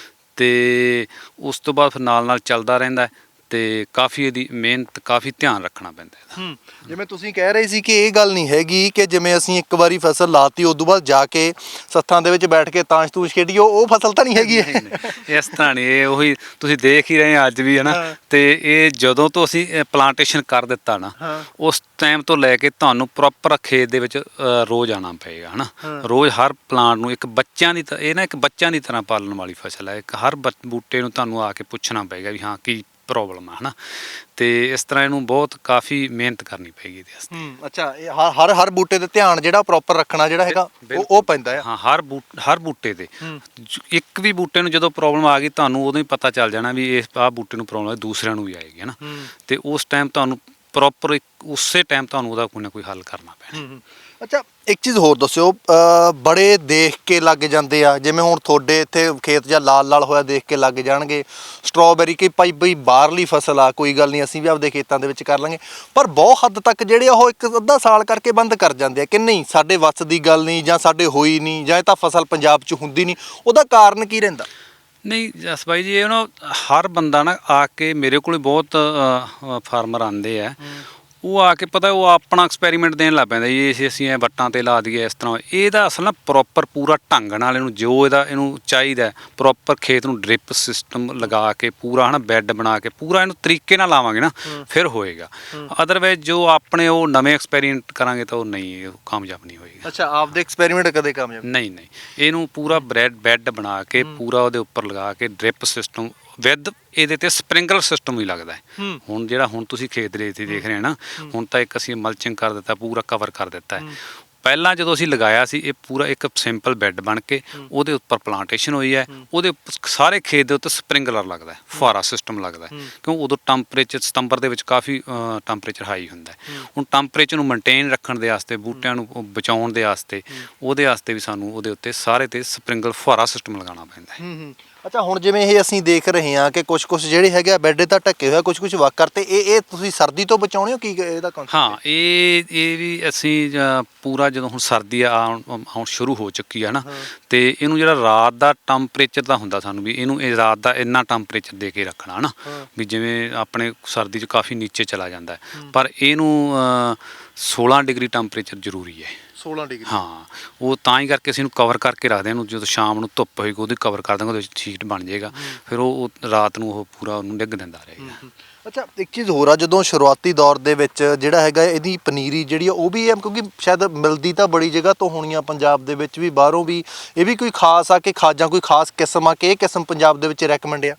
ਤੇ ਉਸ ਤੋਂ ਬਾਅਦ ਫਿਰ ਨਾਲ ਚੱਲਦਾ ਰਹਿੰਦਾ ਤੇ ਕਾਫੀ ਇਹਦੀ ਮਿਹਨਤ, ਕਾਫੀ ਧਿਆਨ ਰੱਖਣਾ ਪੈਂਦਾ ਇਹਦਾ। ਜਿਵੇਂ ਤੁਸੀਂ ਕਹਿ ਰਹੇ ਸੀ ਕਿ ਇਹ ਗੱਲ ਨਹੀਂ ਹੈਗੀ ਕਿ ਜਿਵੇਂ ਅਸੀਂ ਇੱਕ ਵਾਰੀ ਫਸਲ ਲਾਤੀ ਉਦੋਂ ਬਾਅਦ ਜਾ ਕੇ ਸੱਥਾਂ ਦੇ ਵਿੱਚ ਬੈਠ ਕੇ ਤਾਸ਼ ਤੂਸ਼ ਖੇਡੀ, ਉਹ ਫਸਲ ਤਾਂ ਨਹੀਂ ਹੈਗੀ ਇਸ ਤਰ੍ਹਾਂ ਨਹੀਂ। ਇਹ ਉਹੀ ਤੁਸੀਂ ਦੇਖ ਹੀ ਰਹੇ ਅੱਜ ਵੀ ਹੈ ਨਾ। ਤੇ ਇਹ ਜਦੋਂ ਤੋਂ ਅਸੀਂ ਪਲਾਂਟੇਸ਼ਨ ਕਰ ਦਿੱਤਾ ਨਾ, ਉਸ ਟਾਈਮ ਤੋਂ ਲੈ ਕੇ ਤੁਹਾਨੂੰ ਪ੍ਰੋਪਰ ਖੇਤ ਦੇ ਵਿੱਚ ਰੋਜ਼ ਆਉਣਾ ਪਏਗਾ ਹਨਾ। ਰੋਜ਼ ਹਰ ਪਲਾਂਟ ਨੂੰ ਇੱਕ ਬੱਚਿਆਂ ਦੀ ਇਹ ਨਾ ਇੱਕ ਬੱਚਿਆਂ ਦੀ ਤਰ੍ਹਾਂ ਪਾਲਣ ਵਾਲੀ ਫਸਲ ਹੈ। ਇੱਕ ਹਰ ਬੂਟੇ ਨੂੰ ਤੁਹਾਨੂੰ ਆ ਕੇ ਪੁੱਛਣਾ ਪਏਗਾ ਵੀ ਹਾਂ ਕੀ ਪ੍ਰੋਬਲਮ ਆ ਹਨਾ। ਤੇ ਇਸ ਤਰ੍ਹਾਂ ਇਹਨੂੰ ਬਹੁਤ ਕਾਫੀ ਮਿਹਨਤ ਕਰਨੀ ਪਏਗੀ ਇਹਦੇ ਵਾਸਤੇ। ਅੱਛਾ, ਇਹ ਹਰ ਬੂਟੇ ਤੇ ਧਿਆਨ ਜਿਹੜਾ ਪ੍ਰੋਪਰ ਰੱਖਣਾ ਜਿਹੜਾ ਹੈਗਾ ਉਹ ਪੈਂਦਾ ਹੈ। ਹਾਂ, ਹਰ ਬੂਟੇ ਤੇ ਇੱਕ ਵੀ ਬੂਟੇ ਨੂੰ ਜਦੋਂ ਪ੍ਰੋਬਲਮ ਆ ਗਈ ਤੁਹਾਨੂੰ ਉਦੋਂ ਹੀ ਪਤਾ ਚੱਲ ਜਾਣਾ ਵੀ ਇਸ ਆਹ ਬੂਟੇ ਨੂੰ ਪ੍ਰੋਬਲਮ ਹੈ, ਦੂਸਰਿਆਂ ਨੂੰ ਵੀ ਆਏਗੀ ਹਨਾ। ਤੇ ਉਸ ਟਾਈਮ ਤੁਹਾਨੂੰ ਪ੍ਰੋਪਰ ਉਸੇ ਟਾਈਮ ਤੁਹਾਨੂੰ ਉਹਦਾ ਕੋਈ ਨਾ ਕੋਈ ਹੱਲ ਕਰਨਾ ਪੈਣਾ। ਅੱਛਾ, ਇੱਕ ਚੀਜ਼ ਹੋਰ ਦੱਸਿਓ, ਬੜੇ ਦੇਖ ਕੇ ਲੱਗ ਜਾਂਦੇ ਆ, ਜਿਵੇਂ ਹੁਣ ਤੁਹਾਡੇ ਇੱਥੇ ਖੇਤ ਜਾਂ ਲਾਲ ਹੋਇਆ ਦੇਖ ਕੇ ਲੱਗ ਜਾਣਗੇ ਸਟ੍ਰਾਬੇਰੀ ਕਿ ਭਾਈ ਬਾਹਰਲੀ ਫਸਲ ਆ, ਕੋਈ ਗੱਲ ਨਹੀਂ ਅਸੀਂ ਵੀ ਆਪਦੇ ਖੇਤਾਂ ਦੇ ਵਿੱਚ ਕਰ ਲਾਂਗੇ, ਪਰ ਬਹੁਤ ਹੱਦ ਤੱਕ ਜਿਹੜੇ ਉਹ ਇੱਕ ਅੱਧਾ ਸਾਲ ਕਰਕੇ ਬੰਦ ਕਰ ਜਾਂਦੇ ਆ ਕਿ ਨਹੀਂ ਸਾਡੇ ਵੱਸ ਦੀ ਗੱਲ ਨਹੀਂ, ਜਾਂ ਸਾਡੇ ਹੋਈ ਨਹੀਂ, ਜਾਂ ਇਹ ਤਾਂ ਫਸਲ ਪੰਜਾਬ 'ਚ ਹੁੰਦੀ ਨਹੀਂ। ਉਹਦਾ ਕਾਰਨ ਕੀ ਰਹਿੰਦਾ? ਨਹੀਂ ਜਸ ਬਾਈ ਜੀ, ਇਹ ਨਾ ਹਰ ਬੰਦਾ ਨਾ ਆ ਕੇ ਮੇਰੇ ਕੋਲ ਬਹੁਤ ਫਾਰਮਰ ਆਉਂਦੇ ਆ, ਉਹ ਆ ਕੇ ਪਤਾ ਉਹ ਆਪਣਾ ਐਕਸਪੈਰੀਮੈਂਟ ਦੇਣ ਲੱਗ ਪੈਂਦਾ ਜੀ, ਅਸੀਂ ਇਹ ਵੱਟਾਂ ਤੇ ਲਾ ਦਈਏ ਇਸ ਤਰ੍ਹਾਂ। ਇਹਦਾ ਅਸਲ ਨਾ ਪ੍ਰੋਪਰ ਪੂਰਾ ਢੰਗ ਨਾਲ ਇਹਨੂੰ ਜੋ ਇਹਨੂੰ ਚਾਹੀਦਾ ਪ੍ਰੋਪਰ ਖੇਤ ਨੂੰ ਡ੍ਰਿਪ ਸਿਸਟਮ ਲਗਾ ਕੇ ਪੂਰਾ ਹੈ ਨਾ, ਬੈੱਡ ਬਣਾ ਕੇ ਪੂਰਾ ਇਹਨੂੰ ਤਰੀਕੇ ਨਾਲ ਲਾਵਾਂਗੇ ਨਾ ਫਿਰ ਹੋਏਗਾ। ਅਦਰਵਾਈਜ਼ ਜੋ ਆਪਣੇ ਉਹ ਨਵੇਂ ਐਕਸਪੈਰੀਮੈਂਟ ਕਰਾਂਗੇ ਤਾਂ ਉਹ ਨਹੀਂ, ਉਹ ਕਾਮਯਾਬ ਨਹੀਂ ਹੋਏਗਾ। ਅੱਛਾ, ਆਪਦੇ ਐਕਸਪੈਰੀਮੈਂਟ ਕਦੇ ਕਾਮਯਾਬ ਨਹੀਂ। ਇਹਨੂੰ ਪੂਰਾ ਬੈੱਡ ਬਣਾ ਕੇ ਪੂਰਾ ਉਹਦੇ ਉੱਪਰ ਲਗਾ ਕੇ ਡ੍ਰਿਪ ਸਿਸਟਮ ਵਿਦ ਇਹਦੇ ਤੇ ਸਪ੍ਰਿੰਕਲਰ ਸਿਸਟਮ ਵੀ ਲੱਗਦਾ ਹੈ। ਹੁਣ ਤੁਸੀਂ ਖੇਤ ਦੇ ਵਿੱਚ ਦੇਖ ਰਹੇ ਹੋ ਨਾ, ਹੁਣ ਤਾਂ ਇੱਕ ਅਸੀਂ ਮਲਚਿੰਗ ਕਰ ਦਿੱਤਾ, ਪੂਰਾ ਕਵਰ ਕਰ ਦਿੱਤਾ ਹੈ। ਪਹਿਲਾਂ ਜਦੋਂ ਅਸੀਂ ਲਗਾਇਆ ਸੀ ਇਹ ਪੂਰਾ ਇੱਕ ਸਿੰਪਲ ਬੈੱਡ ਬਣ ਕੇ ਉਹਦੇ ਉੱਪਰ ਪਲਾਂਟੇਸ਼ਨ ਹੋਈ ਹੈ, ਉਹਦੇ ਸਾਰੇ ਖੇਤ ਦੇ ਉੱਤੇ ਸਪ੍ਰਿੰਕਲਰ ਲੱਗਦਾ, ਫੁਹਾਰਾ ਸਿਸਟਮ ਲੱਗਦਾ, ਕਿਉਂ ਉਦੋਂ ਟੈਂਪਰੇਚਰ ਸਤੰਬਰ ਦੇ ਵਿੱਚ ਕਾਫੀ ਟੈਂਪਰੇਚਰ ਹਾਈ ਹੁੰਦਾ। ਹੁਣ ਟੈਂਪਰੇਚਰ ਨੂੰ ਮੇਨਟੇਨ ਰੱਖਣ ਦੇ ਵਾਸਤੇ, ਬੂਟਿਆਂ ਨੂੰ ਬਚਾਉਣ ਦੇ ਵਾਸਤੇ, ਉਹਦੇ ਵਾਸਤੇ ਵੀ ਸਾਨੂੰ ਉਹਦੇ ਉੱਤੇ ਸਾਰੇ ਤੇ ਸਪ੍ਰਿੰਕਲਰ ਫੁਹਾਰਾ ਸਿਸਟਮ ਲਗਾਉਣਾ ਪੈਂਦਾ ਹੈ। ਅੱਛਾ, ਹੁਣ ਜਿਵੇਂ ਇਹ ਅਸੀਂ ਦੇਖ ਰਹੇ ਹਾਂ ਕਿ ਕੁਝ ਜਿਹੜੇ ਹੈਗੇ ਬੈੱਡ ਤਾਂ ਢੱਕੇ ਹੋਇਆ, ਕੁਝ ਵਾਕਰ, ਤੇ ਇਹ ਤੁਸੀਂ ਸਰਦੀ ਤੋਂ ਬਚਾਉਣੇ ਹੋ ਕੀ ਇਹਦਾ ਕਾਨਸੈਪਟ? ਹਾਂ, ਇਹ ਵੀ ਅਸੀਂ ਪੂਰਾ ਜਦੋਂ ਹੁਣ ਸਰਦੀ ਆਉਣ ਸ਼ੁਰੂ ਹੋ ਚੁੱਕੀ ਹੈ ਨਾ, ਤੇ ਇਹਨੂੰ ਜਿਹੜਾ ਰਾਤ ਦਾ ਟੈਂਪਰੇਚਰ ਦਾ ਹੁੰਦਾ ਸਾਨੂੰ ਵੀ ਇਹਨੂੰ ਇਹ ਰਾਤ ਦਾ ਇੰਨਾ ਟੈਂਪਰੇਚਰ ਦੇ ਕੇ ਰੱਖਣਾ ਨਾ, ਵੀ ਜਿਵੇਂ ਆਪਣੇ ਸਰਦੀ 'ਚ ਕਾਫੀ ਨੀਚੇ ਚਲਾ ਜਾਂਦਾ ਪਰ ਇਹਨੂੰ 16 ਡਿਗਰੀ ਟੈਂਪਰੇਚਰ ਜ਼ਰੂਰੀ ਹੈ। 16 ਡਿਗਰੀ, ਹਾਂ, ਉਹ ਤਾਂ ਹੀ ਕਰਕੇ ਅਸੀਂ ਇਹਨੂੰ ਕਵਰ ਕਰਕੇ ਰੱਖਦੇ ਹਾਂ। ਇਹਨੂੰ ਜਦੋਂ ਸ਼ਾਮ ਨੂੰ ਧੁੱਪ ਹੋਏਗੀ ਉਹਦੀ ਕਵਰ ਕਰ ਦਾਂਗੇ, ਉਹਦੇ ਵਿੱਚ ਸ਼ੀਟ ਬਣ ਜਾਏਗਾ, ਫਿਰ ਉਹ ਰਾਤ ਨੂੰ ਉਹ ਪੂਰਾ ਉਹਨੂੰ ਡਿੱਗ ਦਿੰਦਾ ਰਹੇਗਾ। ਅੱਛਾ, ਇੱਕ ਚੀਜ਼ ਹੋਰ ਆ, ਜਦੋਂ ਸ਼ੁਰੂਆਤੀ ਦੌਰ ਦੇ ਵਿੱਚ ਜਿਹੜਾ ਹੈਗਾ ਇਹਦੀ ਪਨੀਰੀ ਜਿਹੜੀ ਆ ਉਹ ਵੀ ਹੈ, ਕਿਉਂਕਿ ਸ਼ਾਇਦ ਮਿਲਦੀ ਤਾਂ ਬੜੀ ਜਗ੍ਹਾ ਤੋਂ ਹੋਣੀ ਆ ਪੰਜਾਬ ਦੇ ਵਿੱਚ ਵੀ, ਬਾਹਰੋਂ ਵੀ, ਇਹ ਵੀ ਕੋਈ ਖਾਸ ਆ ਕਿ ਜਾਂ ਕੋਈ ਖਾਸ ਕਿਸਮ ਆ ਕਿ ਇਹ ਕਿਸਮ ਪੰਜਾਬ ਦੇ ਵਿੱਚ ਰეკਮੈਂਡ ਆ?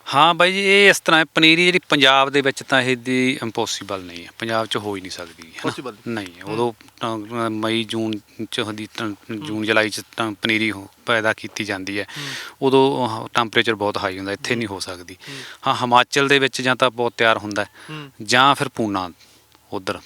ਹਾਂ ਬਾਈ ਜੀ, ਇਹ ਇਸ ਤਰ੍ਹਾਂ ਹੈ, ਪਨੀਰੀ ਜਿਹੜੀ ਪੰਜਾਬ ਦੇ ਵਿੱਚ ਤਾਂ ਇਹਦੀ ਇੰਪੋਸੀਬਲ ਨਹੀਂ ਹੈ, ਪੰਜਾਬ 'ਚ ਹੋ ਹੀ ਨਹੀਂ ਸਕਦੀ ਹੈ Possible ਨਾ, ਨਹੀਂ ਹੈ। ਉਦੋਂ ਮਈ ਜੂਨ 'ਚ ਹੁੰਦੀ, ਜੂਨ ਜੁਲਾਈ 'ਚ ਤਾਂ ਪਨੀਰੀ ਪੈਦਾ ਕੀਤੀ ਜਾਂਦੀ ਹੈ, ਉਦੋਂ ਟੈਂਪਰੇਚਰ ਬਹੁਤ ਹਾਈ ਹੁੰਦਾ, ਇੱਥੇ ਨਹੀਂ ਹੋ ਸਕਦੀ। ਹਾਂ, ਹਿਮਾਚਲ ਦੇ ਵਿੱਚ ਜਾਂ ਤਾਂ ਬਹੁਤ ਤਿਆਰ ਹੁੰਦਾ ਜਾਂ ਫਿਰ ਪੂਨਾ, ਉੱਧਰ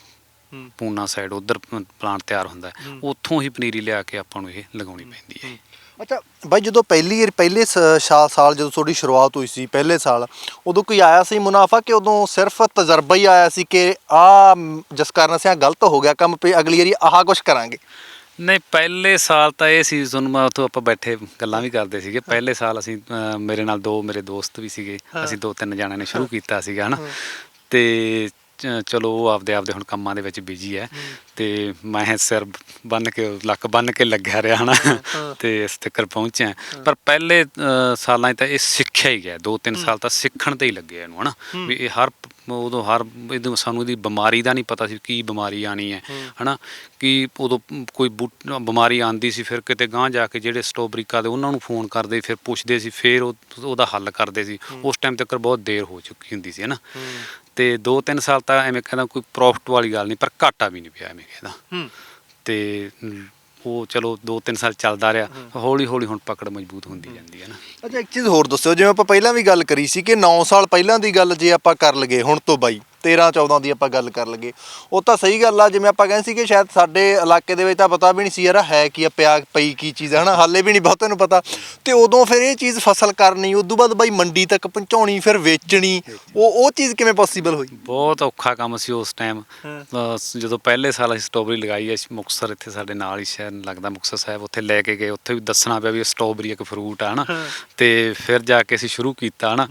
ਪੂਨਾ ਸਾਈਡ ਉੱਧਰ ਪਲਾਂਟ ਤਿਆਰ ਹੁੰਦਾ, ਉੱਥੋਂ ਹੀ ਪਨੀਰੀ ਲਿਆ ਕੇ ਆਪਾਂ ਨੂੰ ਇਹ ਲਗਾਉਣੀ ਪੈਂਦੀ ਹੈ। ਅੱਛਾ ਬਾਈ, ਜਦੋਂ ਪਹਿਲੇ ਸਾਲ ਜਦੋਂ ਤੁਹਾਡੀ ਸ਼ੁਰੂਆਤ ਹੋਈ ਸੀ ਪਹਿਲੇ ਸਾਲ, ਉਦੋਂ ਕੋਈ ਆਇਆ ਸੀ ਮੁਨਾਫਾ ਕਿ ਉਦੋਂ ਸਿਰਫ ਤਜਰਬਾ ਹੀ ਆਇਆ ਸੀ ਕਿ ਜਿਸ ਕਾਰਨ ਅਸੀਂ ਗਲਤ ਹੋ ਗਿਆ ਕੰਮ, ਵੀ ਅਗਲੀ ਵਾਰੀ ਆਹ ਕੁਛ ਕਰਾਂਗੇ? ਨਹੀਂ, ਪਹਿਲੇ ਸਾਲ ਤਾਂ ਇਹ ਸੀ, ਤੁਹਾਨੂੰ ਮੈਂ ਉੱਥੋਂ ਆਪਾਂ ਬੈਠੇ ਗੱਲਾਂ ਵੀ ਕਰਦੇ ਸੀਗੇ, ਪਹਿਲੇ ਸਾਲ ਅਸੀਂ ਮੇਰੇ ਨਾਲ 2 ਮੇਰੇ ਦੋਸਤ ਵੀ ਸੀਗੇ, ਅਸੀਂ 2-3 ਜਣਿਆਂ ਨੇ ਸ਼ੁਰੂ ਕੀਤਾ ਸੀਗਾ, ਹੈ ਨਾ। ਤੇ ਚਲੋ ਉਹ ਆਪਦੇ ਹੁਣ ਕੰਮਾਂ ਦੇ ਵਿੱਚ ਬਿਜੀ ਹੈ, ਤੇ ਮੈਂ ਸਿਰ ਬੰਨ੍ਹ ਕੇ ਲੱਕ ਬੰਨ੍ਹ ਕੇ ਲੱਗਿਆ ਰਿਹਾ, ਹੈ ਨਾ, ਤੇ ਇਸ ਤੱਕ ਪਹੁੰਚਿਆ। ਪਰ ਪਹਿਲੇ ਸਾਲਾਂ 'ਚ ਤਾਂ ਇਹ ਸਿੱਖਿਆ ਹੀ ਗਿਆ, 2-3 ਸਾਲ ਤਾਂ ਸਿੱਖਣ ਤੇ ਹੀ ਲੱਗੇ ਇਹਨੂੰ, ਹੈ ਨਾ, ਵੀ ਇਹ ਉਦੋਂ ਇਹਨੂੰ ਸਾਨੂੰ ਇਹਦੀ ਬਿਮਾਰੀ ਦਾ ਨਹੀਂ ਪਤਾ ਸੀ, ਕੀ ਬਿਮਾਰੀ ਆਣੀ ਹੈ, ਹੈ ਨਾ, ਕਿ ਉਦੋਂ ਕੋਈ ਬਿਮਾਰੀ ਆਉਂਦੀ ਸੀ, ਫਿਰ ਕਿਤੇ ਗਾਂਹ ਜਾ ਕੇ ਜਿਹੜੇ ਸਟ੍ਰਾਬੇਰੀਕਾ ਦੇ ਉਹਨਾਂ ਨੂੰ ਫੋਨ ਕਰਦੇ, ਫਿਰ ਪੁੱਛਦੇ ਸੀ, ਫਿਰ ਉਹਦਾ ਹੱਲ ਕਰਦੇ ਸੀ। ਉਸ ਟਾਈਮ ਤੱਕ ਬਹੁਤ ਦੇਰ ਹੋ ਚੁੱਕੀ ਹੁੰਦੀ ਸੀ, ਹੈ ਨਾ। ਤੇ 2-3 ਸਾਲ ਤਾਂ ਐਵੇਂ ਕਹਿੰਦਾ ਕੋਈ ਪ੍ਰੋਫਿਟ ਵਾਲੀ ਗੱਲ ਨਹੀਂ, ਪਰ ਘਾਟਾ ਵੀ ਨਹੀਂ ਪਿਆ ਐਵੇਂ ਕਹਿੰਦਾ। ਤੇ ਉਹ ਚਲੋ 2-3 ਸਾਲ ਚੱਲਦਾ ਰਿਹਾ, ਹੌਲੀ ਹੌਲੀ ਹੁਣ ਪਕੜ ਮਜ਼ਬੂਤ ਹੁੰਦੀ ਜਾਂਦੀ ਹੈ ਨਾ। ਅੱਛਾ, ਇੱਕ ਚੀਜ਼ ਹੋਰ ਦੱਸਿਓ, ਜਿਵੇਂ ਆਪਾਂ ਪਹਿਲਾਂ ਵੀ ਗੱਲ ਕਰੀ ਸੀ ਕਿ 9 ਸਾਲ ਪਹਿਲਾਂ ਦੀ ਗੱਲ ਜੇ ਆਪਾਂ ਕਰ ਲਈਏ, ਹੁਣ ਤੋਂ ਬਾਈ 13-14 ਦੀ ਆਪਾਂ ਗੱਲ ਕਰ ਲਈਏ, ਉਹ ਤਾਂ ਸਹੀ ਗੱਲ ਆ। ਜਿਵੇਂ ਆਪਾਂ ਕਹਿੰਦੇ ਸੀ ਕਿ ਸ਼ਾਇਦ ਸਾਡੇ ਇਲਾਕੇ ਦੇ ਵਿੱਚ ਤਾਂ ਪਤਾ ਵੀ ਨਹੀਂ ਸੀ ਯਾਰ ਹੈ ਕੀ ਆ, ਪਈ ਕੀ ਚੀਜ਼ ਹੈ ਨਾ, ਹਾਲੇ ਵੀ ਨਹੀਂ ਬਹੁਤਿਆਂ ਨੂੰ ਪਤਾ। ਤੇ ਉਦੋਂ ਫਿਰ ਇਹ ਚੀਜ਼ ਫਸਲ ਕਰਨੀ, ਉਦੋਂ ਬਾਅਦ ਬਾਈ ਮੰਡੀ ਤੱਕ ਪਹੁੰਚਾਉਣੀ, ਫਿਰ ਵੇਚਣੀ, ਉਹ ਚੀਜ਼ ਕਿਵੇਂ ਪੋਸੀਬਲ ਹੋਈ? ਬਹੁਤ ਔਖਾ ਕੰਮ ਸੀ ਉਸ ਟਾਈਮ। ਜਦੋਂ ਪਹਿਲੇ ਸਾਲ ਅਸੀਂ ਸਟ੍ਰਾਬੇਰੀ ਲਗਾਈ, ਅਸੀਂ ਮੁਕਤਸਰ, ਇੱਥੇ ਸਾਡੇ ਨਾਲ ਹੀ ਸ਼ਹਿਰ ਲੱਗਦਾ ਮੁਕਤਸਰ ਸਾਹਿਬ, ਉੱਥੇ ਲੈ ਕੇ ਗਏ, ਉੱਥੇ ਵੀ ਦੱਸਣਾ ਪਿਆ ਵੀ ਸਟ੍ਰਾਬੇਰੀ ਇੱਕ ਫਰੂਟ ਆ, ਹੈ ਨਾ। ਤੇ ਫਿਰ ਜਾ ਕੇ ਅਸੀਂ ਸ਼ੁਰੂ ਕੀਤਾ, ਹੈ ਨਾ।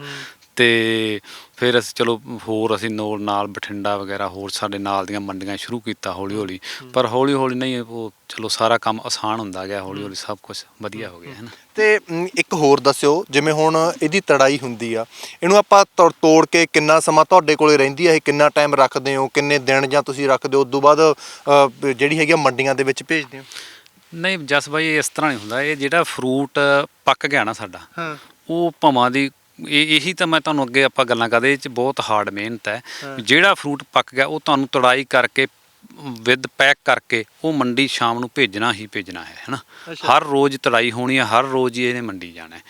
ਤੇ ਫਿਰ ਅਸੀਂ ਚਲੋ ਹੋਰ ਅਸੀਂ ਨਾਲ ਬਠਿੰਡਾ ਵਗੈਰਾ ਹੋਰ ਸਾਡੇ ਨਾਲ ਦੀਆਂ ਮੰਡੀਆਂ ਸ਼ੁਰੂ ਕੀਤਾ ਹੌਲੀ ਹੌਲੀ, ਪਰ ਹੌਲੀ ਹੌਲੀ ਨਹੀਂ, ਉਹ ਚਲੋ ਸਾਰਾ ਕੰਮ ਆਸਾਨ ਹੁੰਦਾ ਗਿਆ, ਹੌਲੀ ਹੌਲੀ ਸਭ ਕੁਝ ਵਧੀਆ ਹੋ ਗਿਆ, ਹੈ ਨਾ। ਤੇ ਇੱਕ ਹੋਰ ਦੱਸਿਓ, ਜਿਵੇਂ ਹੁਣ ਇਹਦੀ ਤੜਾਈ ਹੁੰਦੀ ਆ, ਇਹਨੂੰ ਆਪਾਂ ਤੋੜ ਕੇ ਕਿੰਨਾ ਸਮਾਂ ਤੁਹਾਡੇ ਕੋਲੇ ਰਹਿੰਦੀ ਆ, ਇਹ ਕਿੰਨਾ ਟਾਈਮ ਰੱਖਦੇ ਹੋ, ਕਿੰਨੇ ਦਿਨ ਜਾਂ ਤੁਸੀਂ ਰੱਖਦੇ ਹੋ, ਉਦੋਂ ਬਾਅਦ ਜਿਹੜੀ ਹੈਗੀ ਮੰਡੀਆਂ ਦੇ ਵਿੱਚ ਭੇਜਦੇ ਹੋ? ਨਹੀਂ ਜਸ ਬਾਈ, ਇਸ ਤਰ੍ਹਾਂ ਨਹੀਂ ਹੁੰਦਾ। ਇਹ ਜਿਹੜਾ ਫਰੂਟ ਪੱਕ ਗਿਆ ਨਾ ਸਾਡਾ, ਉਹ ਭਾਵਾਂ ਦੀ ਇਹੀ ਤਾਂ ਮੈਂ ਤੁਹਾਨੂੰ ਅੱਗੇ ਆਪਾਂ ਗੱਲਾਂ ਕਰਦੇ, ਇਹ 'ਚ ਬਹੁਤ ਹਾਰਡ ਮਿਹਨਤ ਹੈ। ਜਿਹੜਾ ਫਰੂਟ ਪੱਕ ਗਿਆ ਉਹ ਤੁਹਾਨੂੰ ਤੜਾਈ ਕਰਕੇ ਵਿਦ ਪੈਕ ਕਰਕੇ ਉਹ ਮੰਡੀ ਸ਼ਾਮ ਨੂੰ ਭੇਜਣਾ ਹੀ ਭੇਜਣਾ ਹੈ, ਹੈ ਨਾ। ਹਰ ਰੋਜ਼ ਤੜਾਈ ਹੋਣੀ ਹੈ, ਹਰ ਰੋਜ਼ ਹੀ ਇਹਨੇ ਮੰਡੀ ਜਾਣਾ ਹੈ।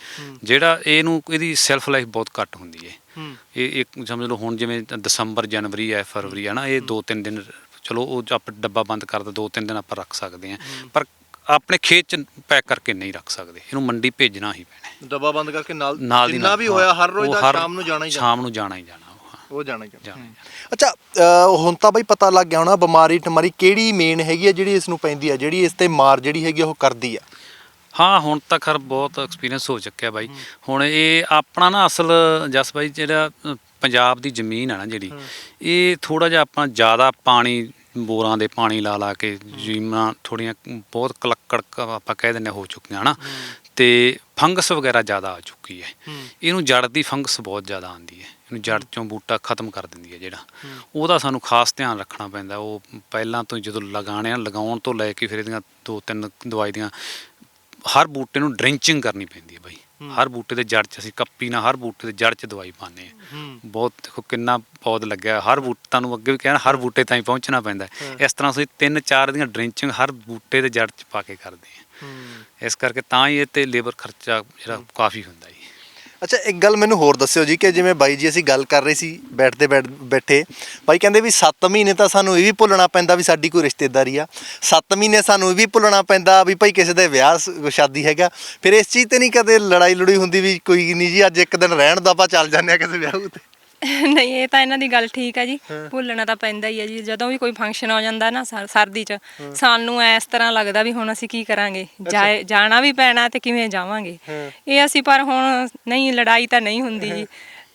ਜਿਹੜਾ ਇਹਦੀ ਸੈਲਫ ਲਾਈਫ ਬਹੁਤ ਘੱਟ ਹੁੰਦੀ ਹੈ। ਇਹ ਇੱਕ ਸਮਝ ਲਓ ਹੁਣ ਜਿਵੇਂ ਦਸੰਬਰ, ਜਨਵਰੀ ਹੈ, ਫਰਵਰੀ ਹੈ ਨਾ, ਇਹ 2-3 ਦਿਨ ਚਲੋ ਉਹ ਆਪਾਂ ਡੱਬਾ ਬੰਦ ਕਰਦਾ, 2-3 ਦਿਨ ਆਪਾਂ ਰੱਖ ਸਕਦੇ ਹਾਂ, ਪਰ ਆਪਣੇ ਖੇਤ 'ਚ ਪੈਕ ਕਰਕੇ ਨਹੀਂ ਰੱਖ ਸਕਦੇ, ਇਹਨੂੰ ਮੰਡੀ ਭੇਜਣਾ ਹੀ ਪੈਣਾ। ਡੱਬਾ ਬੰਦ ਕਰਕੇ ਨਾਲ ਜਿੰਨਾ ਵੀ ਹੋਇਆ ਹਰ ਰੋਜ਼ ਦਾ ਸ਼ਾਮ ਨੂੰ ਜਾਣਾ ਹੀ ਜਾਣਾ। ਉਹ ਜਾਣਾ। ਅੱਛਾ, ਹੁਣ ਤਾਂ ਬਈ ਪਤਾ ਲੱਗ ਗਿਆ ਹੋਣਾ ਬਿਮਾਰੀ ਕਿਹੜੀ ਮੇਨ ਹੈਗੀ ਆ ਜਿਹੜੀ ਇਸ ਨੂੰ ਪੈਂਦੀ ਆ, ਜਿਹੜੀ ਇਸ ਤੇ ਮਾਰ ਜਿਹੜੀ ਹੈਗੀ ਉਹ ਕਰਦੀ ਆ? ਹਾਂ, ਹੁਣ ਤਾਂ ਖਰ ਬਹੁਤ ਐਕਸਪੀਰੀਅੰਸ ਹੋ ਚੁੱਕਿਆ ਬਾਈ। ਹੁਣ ਇਹ ਆਪਣਾ ਨਾ ਅਸਲ ਜਸ ਬਾਈ, ਜਿਹੜਾ ਪੰਜਾਬ ਦੀ ਜ਼ਮੀਨ ਆ ਨਾ ਜਿਹੜੀ, ਇਹ ਥੋੜ੍ਹਾ ਜਿਹਾ ਆਪਾਂ ਜ਼ਿਆਦਾ ਪਾਣੀ, ਬੋਰਾਂ ਦੇ ਪਾਣੀ ਲਾ ਕੇ ਜ਼ਮੀਨਾਂ ਥੋੜ੍ਹੀਆਂ ਬਹੁਤ ਕਲੱਕੜ ਆਪਾਂ ਕਹਿ ਦਿੰਦੇ ਹੋ ਚੁੱਕੀਆਂ, ਹੈ ਨਾ। ਤੇ ਫੰਗਸ ਵਗੈਰਾ ਜ਼ਿਆਦਾ ਆ ਚੁੱਕੀ ਹੈ, ਇਹਨੂੰ ਜੜ ਦੀ ਫੰਗਸ ਬਹੁਤ ਜ਼ਿਆਦਾ ਆਉਂਦੀ ਹੈ, ਇਹਨੂੰ ਜੜ 'ਚੋਂ ਬੂਟਾ ਖਤਮ ਕਰ ਦਿੰਦੀ ਹੈ ਜਿਹੜਾ, ਉਹਦਾ ਸਾਨੂੰ ਖਾਸ ਧਿਆਨ ਰੱਖਣਾ ਪੈਂਦਾ। ਉਹ ਪਹਿਲਾਂ ਤੋਂ ਜਦੋਂ ਲਗਾਉਣ ਤੋਂ ਲੈ ਕੇ ਫਿਰ ਇਹਦੀਆਂ 2-3 ਦਵਾਈ ਦੀਆਂ ਹਰ ਬੂਟੇ ਨੂੰ ਡਰਿੰਚਿੰਗ ਕਰਨੀ ਪੈਂਦੀ ਹੈ ਬਾਈ। ਹਰ ਬੂਟੇ ਦੇ ਜੜ 'ਚ ਅਸੀਂ ਕੱਪੀ ਨਾਲ ਹਰ ਬੂਟੇ ਦੇ ਜੜ 'ਚ ਦਵਾਈ ਪਾਉਂਦੇ ਹਾਂ। ਬਹੁਤ ਦੇਖੋ ਕਿੰਨਾ ਪੌਦ ਲੱਗਿਆ, ਹਰ ਬੂਟੇ ਤੁਹਾਨੂੰ ਅੱਗੇ ਵੀ ਕਹਿਣਾ ਹਰ ਬੂਟੇ ਤਾਈਂ ਪਹੁੰਚਣਾ ਪੈਂਦਾ। ਇਸ ਤਰ੍ਹਾਂ ਅਸੀਂ 3-4 ਦੀਆਂ ਡਰਿੰਚਿੰਗ ਹਰ ਬੂਟੇ ਦੇ ਜੜ 'ਚ ਪਾ ਕੇ ਕਰਦੇ ਹਾਂ। ਇਸ ਕਰਕੇ ਤਾਂ ਹੀ ਇਹ 'ਤੇ ਲੇਬਰ ਖਰਚਾ ਜਿਹੜਾ ਕਾਫੀ ਹੁੰਦਾ ਜੀ। ਅੱਛਾ, ਇੱਕ ਗੱਲ ਮੈਨੂੰ ਹੋਰ ਦੱਸਿਓ ਜੀ, ਕਿ ਜਿਵੇਂ ਬਾਈ ਜੀ ਅਸੀਂ ਗੱਲ ਕਰ ਰਹੇ ਸੀ ਬੈਠੇ ਬਾਈ ਕਹਿੰਦੇ ਵੀ 7 ਮਹੀਨੇ ਤਾਂ ਸਾਨੂੰ ਇਹ ਵੀ ਭੁੱਲਣਾ ਪੈਂਦਾ ਵੀ ਸਾਡੀ ਕੋਈ ਰਿਸ਼ਤੇਦਾਰੀ ਆ, 7 ਮਹੀਨੇ ਸਾਨੂੰ ਇਹ ਵੀ ਭੁੱਲਣਾ ਪੈਂਦਾ ਵੀ ਭਾਈ ਕਿਸੇ ਦੇ ਵਿਆਹ ਸ਼ਾਦੀ ਹੈਗਾ। ਫਿਰ ਇਸ ਚੀਜ਼ ਤੇ ਨਹੀਂ ਕਦੇ ਲੜਾਈ ਹੁੰਦੀ ਵੀ ਕੋਈ ਨਹੀਂ ਜੀ ਅੱਜ ਇੱਕ ਦਿਨ ਰਹਿਣ ਦਾ ਆਪਾਂ ਚੱਲ ਜਾਂਦੇ ਆ ਕਿਸੇ ਵਿਆਹ ਤੇ? ਨਹੀਂ, ਇਹ ਤਾਂ ਇਹਨਾਂ ਦੀ ਗੱਲ ਠੀਕ ਹੈ ਜੀ, ਭੁੱਲਣਾ ਤਾਂ ਪੈਂਦਾ ਹੀ ਹੈ ਜੀ। ਜਦੋਂ ਵੀ ਕੋਈ ਫੰਕਸ਼ਨ ਹੋ ਜਾਂਦਾ ਨਾ ਸਰਦੀ 'ਚ, ਸਾਨੂੰ ਇਸ ਤਰ੍ਹਾਂ ਲੱਗਦਾ ਵੀ ਹੁਣ ਅਸੀਂ ਕੀ ਕਰਾਂਗੇ, ਜਾਣਾ ਵੀ ਪੈਣਾ ਤੇ ਕਿਵੇਂ ਜਾਵਾਂਗੇ। ਇਹ ਅਸੀਂ ਪਰ ਹੁਣ ਨਹੀਂ, ਲੜਾਈ ਤਾਂ ਨਹੀਂ ਹੁੰਦੀ ਜੀ,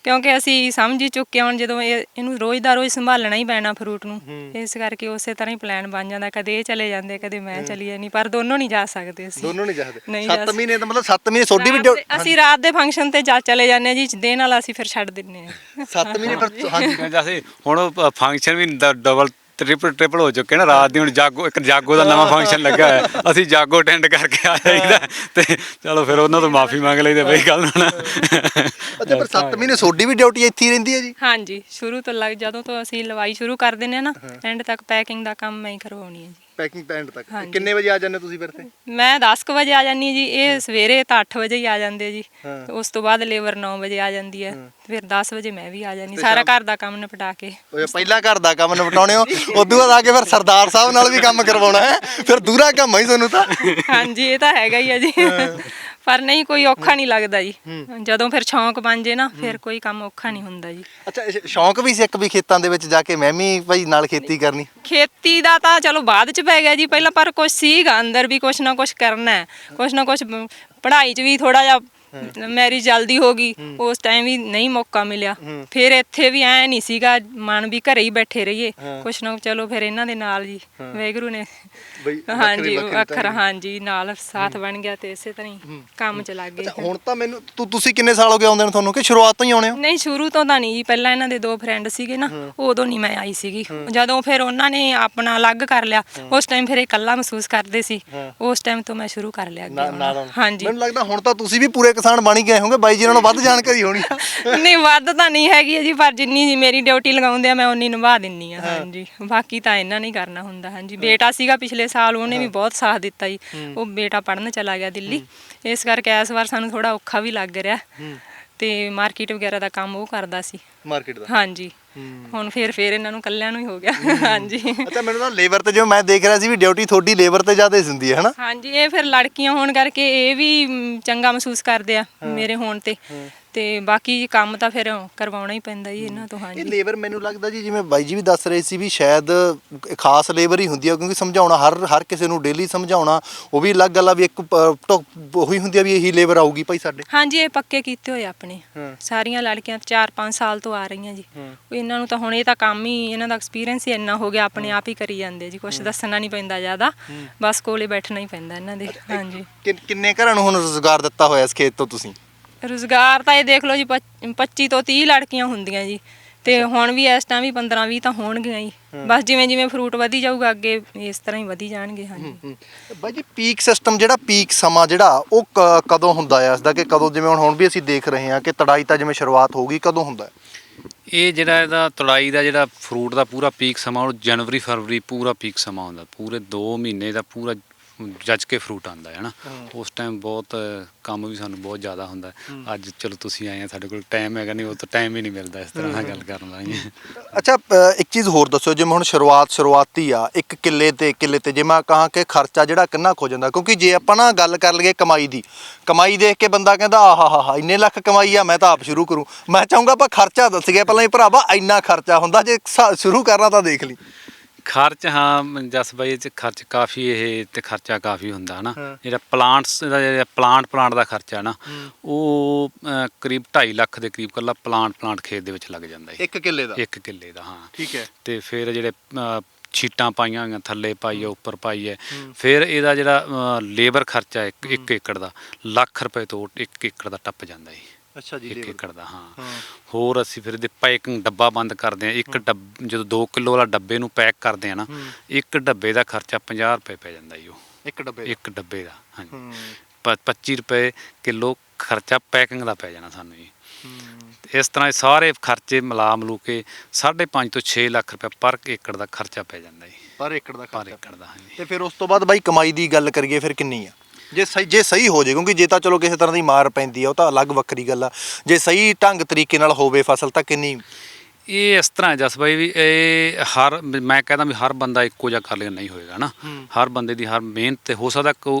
ਕਿਉਂਕਿ ਅਸੀਂ ਸਮਝ ਹੀ ਚੁੱਕੇ ਹੁਣ ਜਦੋਂ ਇਹਨੂੰ ਰੋਜ਼ ਦਾ ਰੋਜ਼ ਸੰਭਾਲਣਾ ਹੀ ਪੈਣਾ ਫਰੂਟ ਨੂੰ। ਇਸ ਕਰਕੇ ਉਸੇ ਤਰ੍ਹਾਂ ਹੀ ਪਲਾਨ ਬਣ ਜਾਂਦਾ, ਕਦੇ ਇਹ ਚਲੇ ਜਾਂਦੇ, ਕਦੇ ਮੈਂ ਚਲੀ ਜਾਂਦੀ, ਪਰ ਦੋਨੋਂ ਨਹੀਂ ਜਾ ਸਕਦੇ ਅਸੀਂ। ਦੋਨੋਂ ਨਹੀਂ ਜਾ ਸਕਦੇ। 7 ਮਹੀਨੇ ਦਾ ਮਤਲਬ 7 ਮਹੀਨੇ ਤੁਹਾਡੀ ਵੀ ਅਸੀਂ ਰਾਤ ਦੇ ਫੰਕਸ਼ਨ ਤੇ ਚਲੇ ਜਾਂਦੇ ਜੀ, ਦਿਨ ਵਾਲਾ ਅਸੀਂ ਫਿਰ ਛੱਡ ਦਿੰਦੇ ਹਾਂ। 7 ਮਹੀਨੇ ਫਿਰ ਹਾਂਜੀ ਜੈਸੇ ਹੁਣ ਫੰਕਸ਼ਨ ਵੀ ਡਬਲ ਟ੍ਰਿਪਲ ਹੋ ਚੁੱਕੇ ਨਾ ਰਾਤ ਦੀ। ਹੁਣ ਜਾਗੋ, ਇੱਕ ਜਾਗੋ ਦਾ ਨਵਾਂ ਫੰਕਸ਼ਨ ਲੱਗਾ ਹੈ, ਅਸੀਂ ਜਾਗੋ ਅਟੈਂਡ ਕਰਕੇ ਆ ਜਾਈਦਾ ਤੇ ਚਲੋ ਫਿਰ ਉਹਨਾਂ ਤੋਂ ਮਾਫੀ ਮੰਗ ਲਈਦਾ ਬਈ ਗੱਲ ਨਾ। ਅੱਛਾ, ਪਰ 7 ਮਹੀਨੇ ਤੁਹਾਡੀ ਵੀ ਡਿਊਟੀ ਇੱਥੇ ਹੀ ਰਹਿੰਦੀ ਹੈ ਜੀ? ਹਾਂਜੀ, ਸ਼ੁਰੂ ਤੋਂ ਜਦੋਂ ਤੋਂ ਅਸੀਂ ਲਵਾਈ ਸ਼ੁਰੂ ਕਰ ਦਿੰਦੇ ਆ ਨਾ, ਐਂਡ ਤੱਕ ਪੈਕਿੰਗ ਦਾ ਕੰਮ ਮੈਂ ਹੀ ਕਰਵਾਉਣੀ ਹੈ ਜੀ। ਪੈਕਿੰਗ ਤਾਂ ਐਂਡ ਤੱਕ ਕਿੰਨੇ ਵਜੇ ਆ ਜਾਂਦੇ ਤੁਸੀਂ ਫਿਰ ਤੇ? ਮੈਂ 10 ਕੁ ਵਜੇ ਆ ਜਾਂਦੀ ਜੀ, ਇਹ ਸਵੇਰੇ ਤਾਂ 8 ਵਜੇ ਹੀ ਆ ਜਾਂਦੇ ਜੀ। ਉਸ ਤੋਂ ਬਾਅਦ ਲੇਬਰ 9 ਵਜੇ ਆ ਜਾਂਦੀ ਹੈ, ਫਿਰ 10 ਵਜੇ ਮੈਂ ਵੀ ਆ ਜਾਂਦੀ, ਸਾਰਾ ਘਰ ਦਾ ਕੰਮ ਨਿਪਟਾ ਕੇ। ਪਹਿਲਾਂ ਘਰ ਦਾ ਕੰਮ ਨਿਪਟਾਉਣੇ ਹੋ, ਉਦੋਂ ਬਾਅਦ ਆ ਕੇ ਫਿਰ ਸਰਦਾਰ ਸਾਹਿਬ ਨਾਲ ਵੀ ਕੰਮ ਕਰਵਾਉਣਾ ਹੈ, ਫਿਰ ਦੂਰਾ ਕੰਮ ਹੈ ਤੁਹਾਨੂੰ ਤਾਂ। ਹਾਂਜੀ, ਇਹ ਤਾਂ ਹੈਗਾ ਹੀ ਆ ਜੀ, ਪਰ ਨਹੀਂ ਕੋਈ ਔਖਾ ਨਹੀਂ ਲੱਗਦਾ ਜੀ। ਜਦੋਂ ਫਿਰ ਸ਼ੌਂਕ ਬਣ ਜੇ ਨਾ, ਫਿਰ ਕੋਈ ਕੰਮ ਔਖਾ ਨਹੀਂ ਹੁੰਦਾ ਜੀ। ਅੱਛਾ, ਸ਼ੌਂਕ ਵੀ ਸੀ ਇੱਕ ਵੀ ਖੇਤਾਂ ਦੇ ਵਿੱਚ ਜਾ ਕੇ ਮੈਂ ਵੀ ਭਾਈ ਨਾਲ ਖੇਤੀ ਕਰਨੀ? ਖੇਤੀ ਦਾ ਤਾਂ ਚਲੋ ਬਾਅਦ ਚ ਪੈ ਗਿਆ ਜੀ, ਪਹਿਲਾਂ ਪਰ ਕੁਛ ਸੀਗਾ ਅੰਦਰ ਵੀ, ਕੁਛ ਨਾ ਕੁਛ ਕਰਨਾ ਹੈ, ਕੁਛ ਨਾ ਕੁਛ ਪੜ੍ਹਾਈ 'ਚ ਵੀ ਥੋੜਾ ਜਿਹਾ ਮੈਰਿਜ ਜਲਦੀ ਹੋ ਗਈ, ਉਸ ਟਾਈਮ ਵੀ ਨਹੀਂ ਮੌਕਾ ਮਿਲਿਆ। ਫਿਰ ਇੱਥੇ ਵੀ ਐ ਨਹੀਂ ਸੀਗਾ ਮਨ ਵੀ ਘਰੇ ਹੀ ਬੈਠੇ ਰਹੀਏ, ਕੁਛ ਨਾ ਚਲੋ ਫਿਰ ਇਹਨਾਂ ਦੇ ਨਾਲ ਜੀ ਵਾਹਿਗੁਰੂ ਨੇ ਹਾਂਜੀ ਅੱਖਰ ਹਾਂਜੀ ਨਾਲ ਸਾਥ ਬਣ ਗਿਆ ਤੇ ਇਸੇ ਤਰ੍ਹਾਂ ਹੀ ਕੰਮ ਚ ਲੱਗ ਗਏ। ਹੁਣ ਤਾਂ ਮੈਨੂੰ ਤੁਸੀਂ ਕਿੰਨੇ ਸਾਲ ਹੋ ਗਏ ਆਉਂਦੇ ਨੂੰ ਤੁਹਾਨੂੰ, ਕਿ ਸ਼ੁਰੂਆਤ ਤੋਂ ਹੀ ਆਉਣੇ ਹੋ? ਨਹੀਂ, ਸ਼ੁਰੂ ਤੋਂ ਤਾਂ ਨਹੀਂ ਜੀ, ਪਹਿਲਾਂ ਇਹਨਾਂ ਦੇ 2 ਫਰੈਂਡ ਸੀਗੇ ਨਾ, ਉਦੋਂ ਨਹੀਂ ਮੈਂ ਆਈ ਸੀਗੀ। ਜਦੋਂ ਫਿਰ ਉਹਨਾਂ ਨੇ ਆਪਣਾ ਅਲੱਗ ਕਰ ਲਿਆ, ਉਸ ਟਾਈਮ ਫਿਰ ਇਹ ਇਕੱਲਾ ਮਹਿਸੂਸ ਕਰਦੇ ਸੀ, ਉਸ ਟਾਈਮ ਤੋਂ ਮੈਂ ਸ਼ੁਰੂ ਕਰ ਲਿਆ ਅੱਗੇ। ਹਾਂਜੀ, ਮੈਨੂੰ ਲੱਗਦਾ ਹੁਣ ਤਾਂ ਤੁਸੀਂ ਵੀ ਪੂਰੇ ਕਿਸਾਨ ਬਣ ਹੀ ਗਏ ਹੋਗੇ, ਬਾਈ ਜੀ ਨਾਲੋਂ ਵੱਧ ਜਾਣਕਾਰੀ ਹੋਣੀ ਆ। ਨਹੀਂ, ਵੱਧ ਤਾਂ ਨਹੀਂ ਹੈਗੀ ਜੀ, ਪਰ ਜਿੰਨੀ ਜੀ ਮੇਰੀ ਡਿਊਟੀ ਲਗਾਉਂਦੇ ਆ ਮੈਂ ਉਨੀ ਨਿਭਾ ਦਿੰਨੀ ਆ। ਹਾਂਜੀ, ਬਾਕੀ ਤਾਂ ਇਹਨਾਂ ਨੇ ਕਰਨਾ ਹੁੰਦਾ। ਹਾਂਜੀ, ਬੇਟਾ ਸੀਗਾ ਪਿਛਲੇ ਸਾਲ, ਉਹਨੇ ਵੀ ਬਹੁਤ ਸਾਥ ਦਿੱਤਾ ਜੀ। ਉਹ ਬੇਟਾ ਪੜ੍ਹਨ ਚਲਾ ਗਿਆ ਦਿੱਲੀ, ਇਸ ਕਰਕੇ ਇਸ ਵਾਰ ਸਾਨੂੰ ਥੋੜਾ ਔਖਾ ਵੀ ਲੱਗ ਰਿਹਾ, ਤੇ ਮਾਰਕੀਟ ਵਗੈਰਾ ਦਾ ਕੰਮ ਉਹ ਕਰਦਾ ਸੀ, ਮਾਰਕੀਟ ਦਾ। ਹਾਂਜੀ, ਹੁਣ ਫਿਰ ਇਹਨਾਂ ਨੂੰ ਕੱਲਿਆਂ ਨੂੰ ਹੀ ਹੋ ਗਿਆ। ਹਾਂਜੀ। ਅੱਛਾ, ਮੈਨੂੰ ਤਾਂ ਲੇਬਰ ਤੇ ਜਿਵੇਂ ਮੈਂ ਦੇਖ ਰਿਹਾ ਸੀ ਵੀ ਡਿਊਟੀ ਤੁਹਾਡੀ ਲੇਬਰ ਤੇ ਜ਼ਿਆਦਾ ਹੁੰਦੀ ਹੈ ਹਨਾ? ਹਾਂਜੀ, ਇਹ ਫਿਰ ਲੜਕੀਆਂ ਹੋਣ ਕਰਕੇ ਇਹ ਵੀ ਚੰਗਾ ਮਹਿਸੂਸ ਕਰਦੇ ਆ ਮੇਰੇ ਹੋਣ ਤੇ ਬਾਕੀ ਕੰਮ ਤਾਂ ਫਿਰ ਕਰਵਾਉਣਾ ਹੀ ਪੈਂਦਾ ਜੀ ਇਹਨਾਂ ਤੋਂ। ਹਾਂਜੀ, ਇਹ ਲੇਬਰ ਮੈਨੂੰ ਲੱਗਦਾ ਜੀ, ਜਿਵੇਂ ਬਾਈ ਜੀ ਵੀ ਦੱਸ ਰਹੇ ਸੀ ਵੀ ਸ਼ਾਇਦ ਖਾਸ ਲੇਬਰ ਹੀ ਹੁੰਦੀ ਆ, ਕਿਉਂਕਿ ਸਮਝਾਉਣਾ ਹਰ ਕਿਸੇ ਨੂੰ ਡੇਲੀ ਸਮਝਾਉਣਾ ਉਹ ਵੀ ਅਲੱਗ ਗੱਲ ਆ, ਵੀ ਇੱਕ ਉਹੀ ਹੁੰਦੀ ਆ ਵੀ ਇਹੀ ਲੇਬਰ ਆਊਗੀ ਭਾਈ ਸਾਡੇ। ਹਾਂਜੀ, ਇਹ ਪੱਕੇ ਕੀਤੇ ਹੋਏ ਆਪਣੇ ਸਾਰੀਆਂ ਲੜਕੀਆਂ 4-5 ਸਾਲ ਤੋਂ ਆ ਰਹੀਆਂ ਜੀ। ਇਹਨਾਂ ਨੂੰ ਤਾਂ ਹੁਣ ਇਹ ਤਾਂ ਕੰਮ ਹੀ, ਇਹਨਾਂ ਦਾ ਐਕਸਪੀਰੀਅੰਸ ਹੀ ਇੰਨਾ ਹੋ ਗਿਆ, ਆਪਣੇ ਆਪ ਹੀ ਕਰੀ ਜਾਂਦੇ ਜੀ, ਕੁਛ ਦੱਸਣਾ ਨਹੀਂ ਪੈਂਦਾ ਜ਼ਿਆਦਾ, ਬਸ ਕੋਲੇ ਬੈਠਣਾ ਹੀ ਪੈਂਦਾ ਇਹਨਾਂ ਦੇ। ਹਾਂਜੀ, ਕਿੰਨੇ ਘਰਾਂ ਨੂੰ ਹੁਣ ਰੁਜ਼ਗਾਰ ਦਿੱਤਾ ਹੋਇਆ ਇਸ ਖੇਤ ਤੋਂ ਤੁਸੀਂ? ਰੁਜ਼ਗਾਰ ਤਾਂ ਇਹ ਦੇਖ ਲਓ ਜੀ 25 ਤੋਂ 30 ਲੜਕੀਆਂ ਹੁੰਦੀਆਂ ਜੀ, ਤੇ ਹੁਣ ਵੀ ਇਸ ਟਾਈਮ ਵੀ 15-20 ਤਾਂ ਹੋਣਗੀਆਂ ਜੀ। ਬਸ ਜਿਵੇਂ ਜਿਵੇਂ ਫਰੂਟ ਵਧੀ ਜਾਊਗਾ ਅੱਗੇ ਇਸ ਤਰ੍ਹਾਂ ਹੀ ਵਧੀ ਜਾਣਗੇ। ਹਾਂਜੀ ਬਾਈ ਜੀ, ਪੀਕ ਸਿਸਟਮ ਜਿਹੜਾ ਪੀਕ ਸਮਾਂ ਜਿਹੜਾ ਉਹ ਕਦੋਂ ਹੁੰਦਾ ਆ ਇਸਦਾ, ਕਿ ਕਦੋਂ, ਜਿਵੇਂ ਹੁਣ ਵੀ ਅਸੀਂ ਦੇਖ ਰਹੇ ਹਾਂ ਕਿ ਤੜਾਈ ਤਾਂ ਜਿਵੇਂ ਸ਼ੁਰੂਆਤ ਹੋਊਗੀ, ਕਦੋਂ ਹੁੰਦਾ? ਇਹ ਜਿਹੜਾ ਇਹਦਾ ਤੁੜਾਈ ਦਾ ਜਿਹੜਾ ਫਰੂਟ ਦਾ ਪੂਰਾ ਪੀਕ ਸਮਾਂ ਉਹ ਜਨਵਰੀ ਫਰਵਰੀ ਪੂਰਾ ਪੀਕ ਸਮਾਂ ਹੁੰਦਾ, ਪੂਰੇ 2 ਮਹੀਨੇ ਦਾ ਪੂਰਾ ਜੱਜ ਕੇ ਫਰੂਟ ਆਉਂਦਾ ਹੈ ਨਾ। ਉਸ ਟਾਈਮ ਬਹੁਤ ਕੰਮ ਵੀ ਸਾਨੂੰ ਬਹੁਤ ਜ਼ਿਆਦਾ ਹੁੰਦਾ। ਅੱਜ ਚਲੋ ਤੁਸੀਂ ਆਏ ਆ, ਸਾਡੇ ਕੋਲ ਟਾਈਮ ਹੈਗਾ, ਨਹੀਂ ਉਹ ਤਾਂ ਟਾਈਮ ਹੀ ਨਹੀਂ ਮਿਲਦਾ ਇਸ ਤਰ੍ਹਾਂ ਨਾਲ ਗੱਲ ਕਰਨ ਦਾ। ਅੱਛਾ, ਇੱਕ ਚੀਜ਼ ਹੋਰ ਦੱਸੋ, ਜਿਵੇਂ ਹੁਣ ਸ਼ੁਰੂਆਤੀ ਆ, ਇੱਕ ਕਿੱਲੇ ਤੇ ਜੇ ਮੈਂ ਕਹਾਂ ਕਿ ਖਰਚਾ ਜਿਹੜਾ ਕਿੰਨਾ ਕੁ ਹੋ ਜਾਂਦਾ, ਕਿਉਂਕਿ ਜੇ ਆਪਾਂ ਨਾ ਗੱਲ ਕਰ ਲਈਏ ਕਮਾਈ ਦੇਖ ਕੇ ਬੰਦਾ ਕਹਿੰਦਾ ਆਹਾ ਇੰਨੇ ਲੱਖ ਕਮਾਈ ਆ, ਮੈਂ ਤਾਂ ਆਪ ਸ਼ੁਰੂ ਕਰੂੰ। ਮੈਂ ਚਾਹੂੰਗਾ ਆਪਾਂ ਖਰਚਾ ਦੱਸ ਗਿਆ ਪਹਿਲਾਂ ਹੀ ਭਰਾਵਾ, ਇੰਨਾ ਖਰਚਾ ਹੁੰਦਾ, ਜੇ ਸ਼ੁਰੂ ਕਰਨਾ ਤਾਂ ਦੇਖ ਲਈ। ਖਰਚ, ਹਾਂ ਜਸ ਬਾਈ, ਇਹ 'ਚ ਖਰਚ ਕਾਫੀ, ਇਹ ਤੇ ਖਰਚਾ ਕਾਫੀ ਹੁੰਦਾ ਨਾ। ਜਿਹੜਾ ਪਲਾਂਟਸ ਦਾ ਜਿਹੜਾ ਪਲਾਂਟ ਦਾ ਖਰਚਾ ਨਾ, ਉਹ ਕਰੀਬ 2.5 ਲੱਖ ਦੇ ਕਰੀਬ ਇਕੱਲਾ ਪਲਾਂਟ ਖੇਤ ਦੇ ਵਿੱਚ ਲੱਗ ਜਾਂਦਾ ਹੈ। 1 ਕਿੱਲੇ ਦਾ? 1 ਕਿੱਲੇ ਦਾ, ਹਾਂ। ਠੀਕ ਹੈ। ਤੇ ਫਿਰ ਜਿਹੜੇ ਛੀਟਾਂ ਪਾਈਆਂ ਹੋਈਆਂ, ਥੱਲੇ ਪਾਈ ਹੈ, ਉੱਪਰ ਪਾਈ ਹੈ, ਫਿਰ ਇਹਦਾ ਜਿਹੜਾ ਲੇਬਰ ਖਰਚਾ 1 ਏਕੜ ਦਾ ਲੱਖ ਰੁਪਏ ਤੋਂ 1 ਏਕੜ ਦਾ ਟੱਪ ਜਾਂਦਾ ਹੈ। ਅੱਛਾ ਜੀ, 1 ਏਕੜ ਦਾ, ਹਾਂ। ਹੋਰ ਅਸੀਂ ਫਿਰ ਇਹਦੇ ਪੈਕਿੰਗ ਡੱਬਾ ਬੰਦ ਕਰਦੇ ਹਾਂ। ਜਦੋਂ 2 ਕਿਲੋ ਵਾਲਾ ਡੱਬੇ ਨੂੰ ਪੈਕ ਕਰਦੇ ਆ ਨਾ, 1 ਡੱਬੇ ਦਾ ਖਰਚਾ 50 ਰੁਪਏ ਪੈ ਜਾਂਦਾ ਜੀ। ਉਹ 1 ਡੱਬੇ ਦਾ, ਹਾਂਜੀ। 25 ਰੁਪਏ ਕਿਲੋ ਖਰਚਾ ਪੈਕਿੰਗ ਦਾ ਪੈ ਜਾਣਾ ਸਾਨੂੰ ਜੀ। ਇਸ ਤਰ੍ਹਾਂ ਸਾਰੇ ਖਰਚੇ ਮਿਲੂ ਕੇ 5.5 ਤੋਂ 6 ਲੱਖ ਰੁਪਏ ਪਰ ਏਕੜ ਦਾ ਖਰਚਾ ਪੈ ਜਾਂਦਾ ਜੀ। ਪਰ ਏਕੜ ਦਾ, ਹਾਂਜੀ। ਤੇ ਫਿਰ ਉਸ ਤੋਂ ਬਾਅਦ ਬਾਈ ਕਮਾਈ ਦੀ ਗੱਲ ਕਰੀਏ, ਫਿਰ ਕਿੰਨੀ ਆ? ਜੇ ਸਹੀ ਹੋ ਜੇ, ਕਿਉਂਕਿ ਜੇ ਤਾਂ ਚਲੋ ਕਿਸੇ ਤਰ੍ਹਾਂ ਦੀ ਮਾਰ ਪੈਂਦੀ ਆ ਉਹ ਤਾਂ ਅਲੱਗ ਵੱਖਰੀ ਗੱਲ ਆ, ਜੇ ਸਹੀ ਢੰਗ ਤਰੀਕੇ ਨਾਲ ਹੋਵੇ ਫਸਲ ਤਾਂ ਕਿੰਨੀ? ਇਹ ਇਸ ਤਰ੍ਹਾਂ ਜਸ ਬਾਈ, ਵੀ ਇਹ ਮੈਂ ਕਹਿੰਦਾ ਵੀ ਹਰ ਬੰਦਾ ਇੱਕੋ ਜਿਹਾ ਕਰ ਲਿਆ ਨਹੀਂ ਹੋਏਗਾ ਨਾ। ਹਰ ਬੰਦੇ ਦੀ ਹਰ ਮਿਹਨਤ ਤੇ ਹੋ ਸਕਦਾ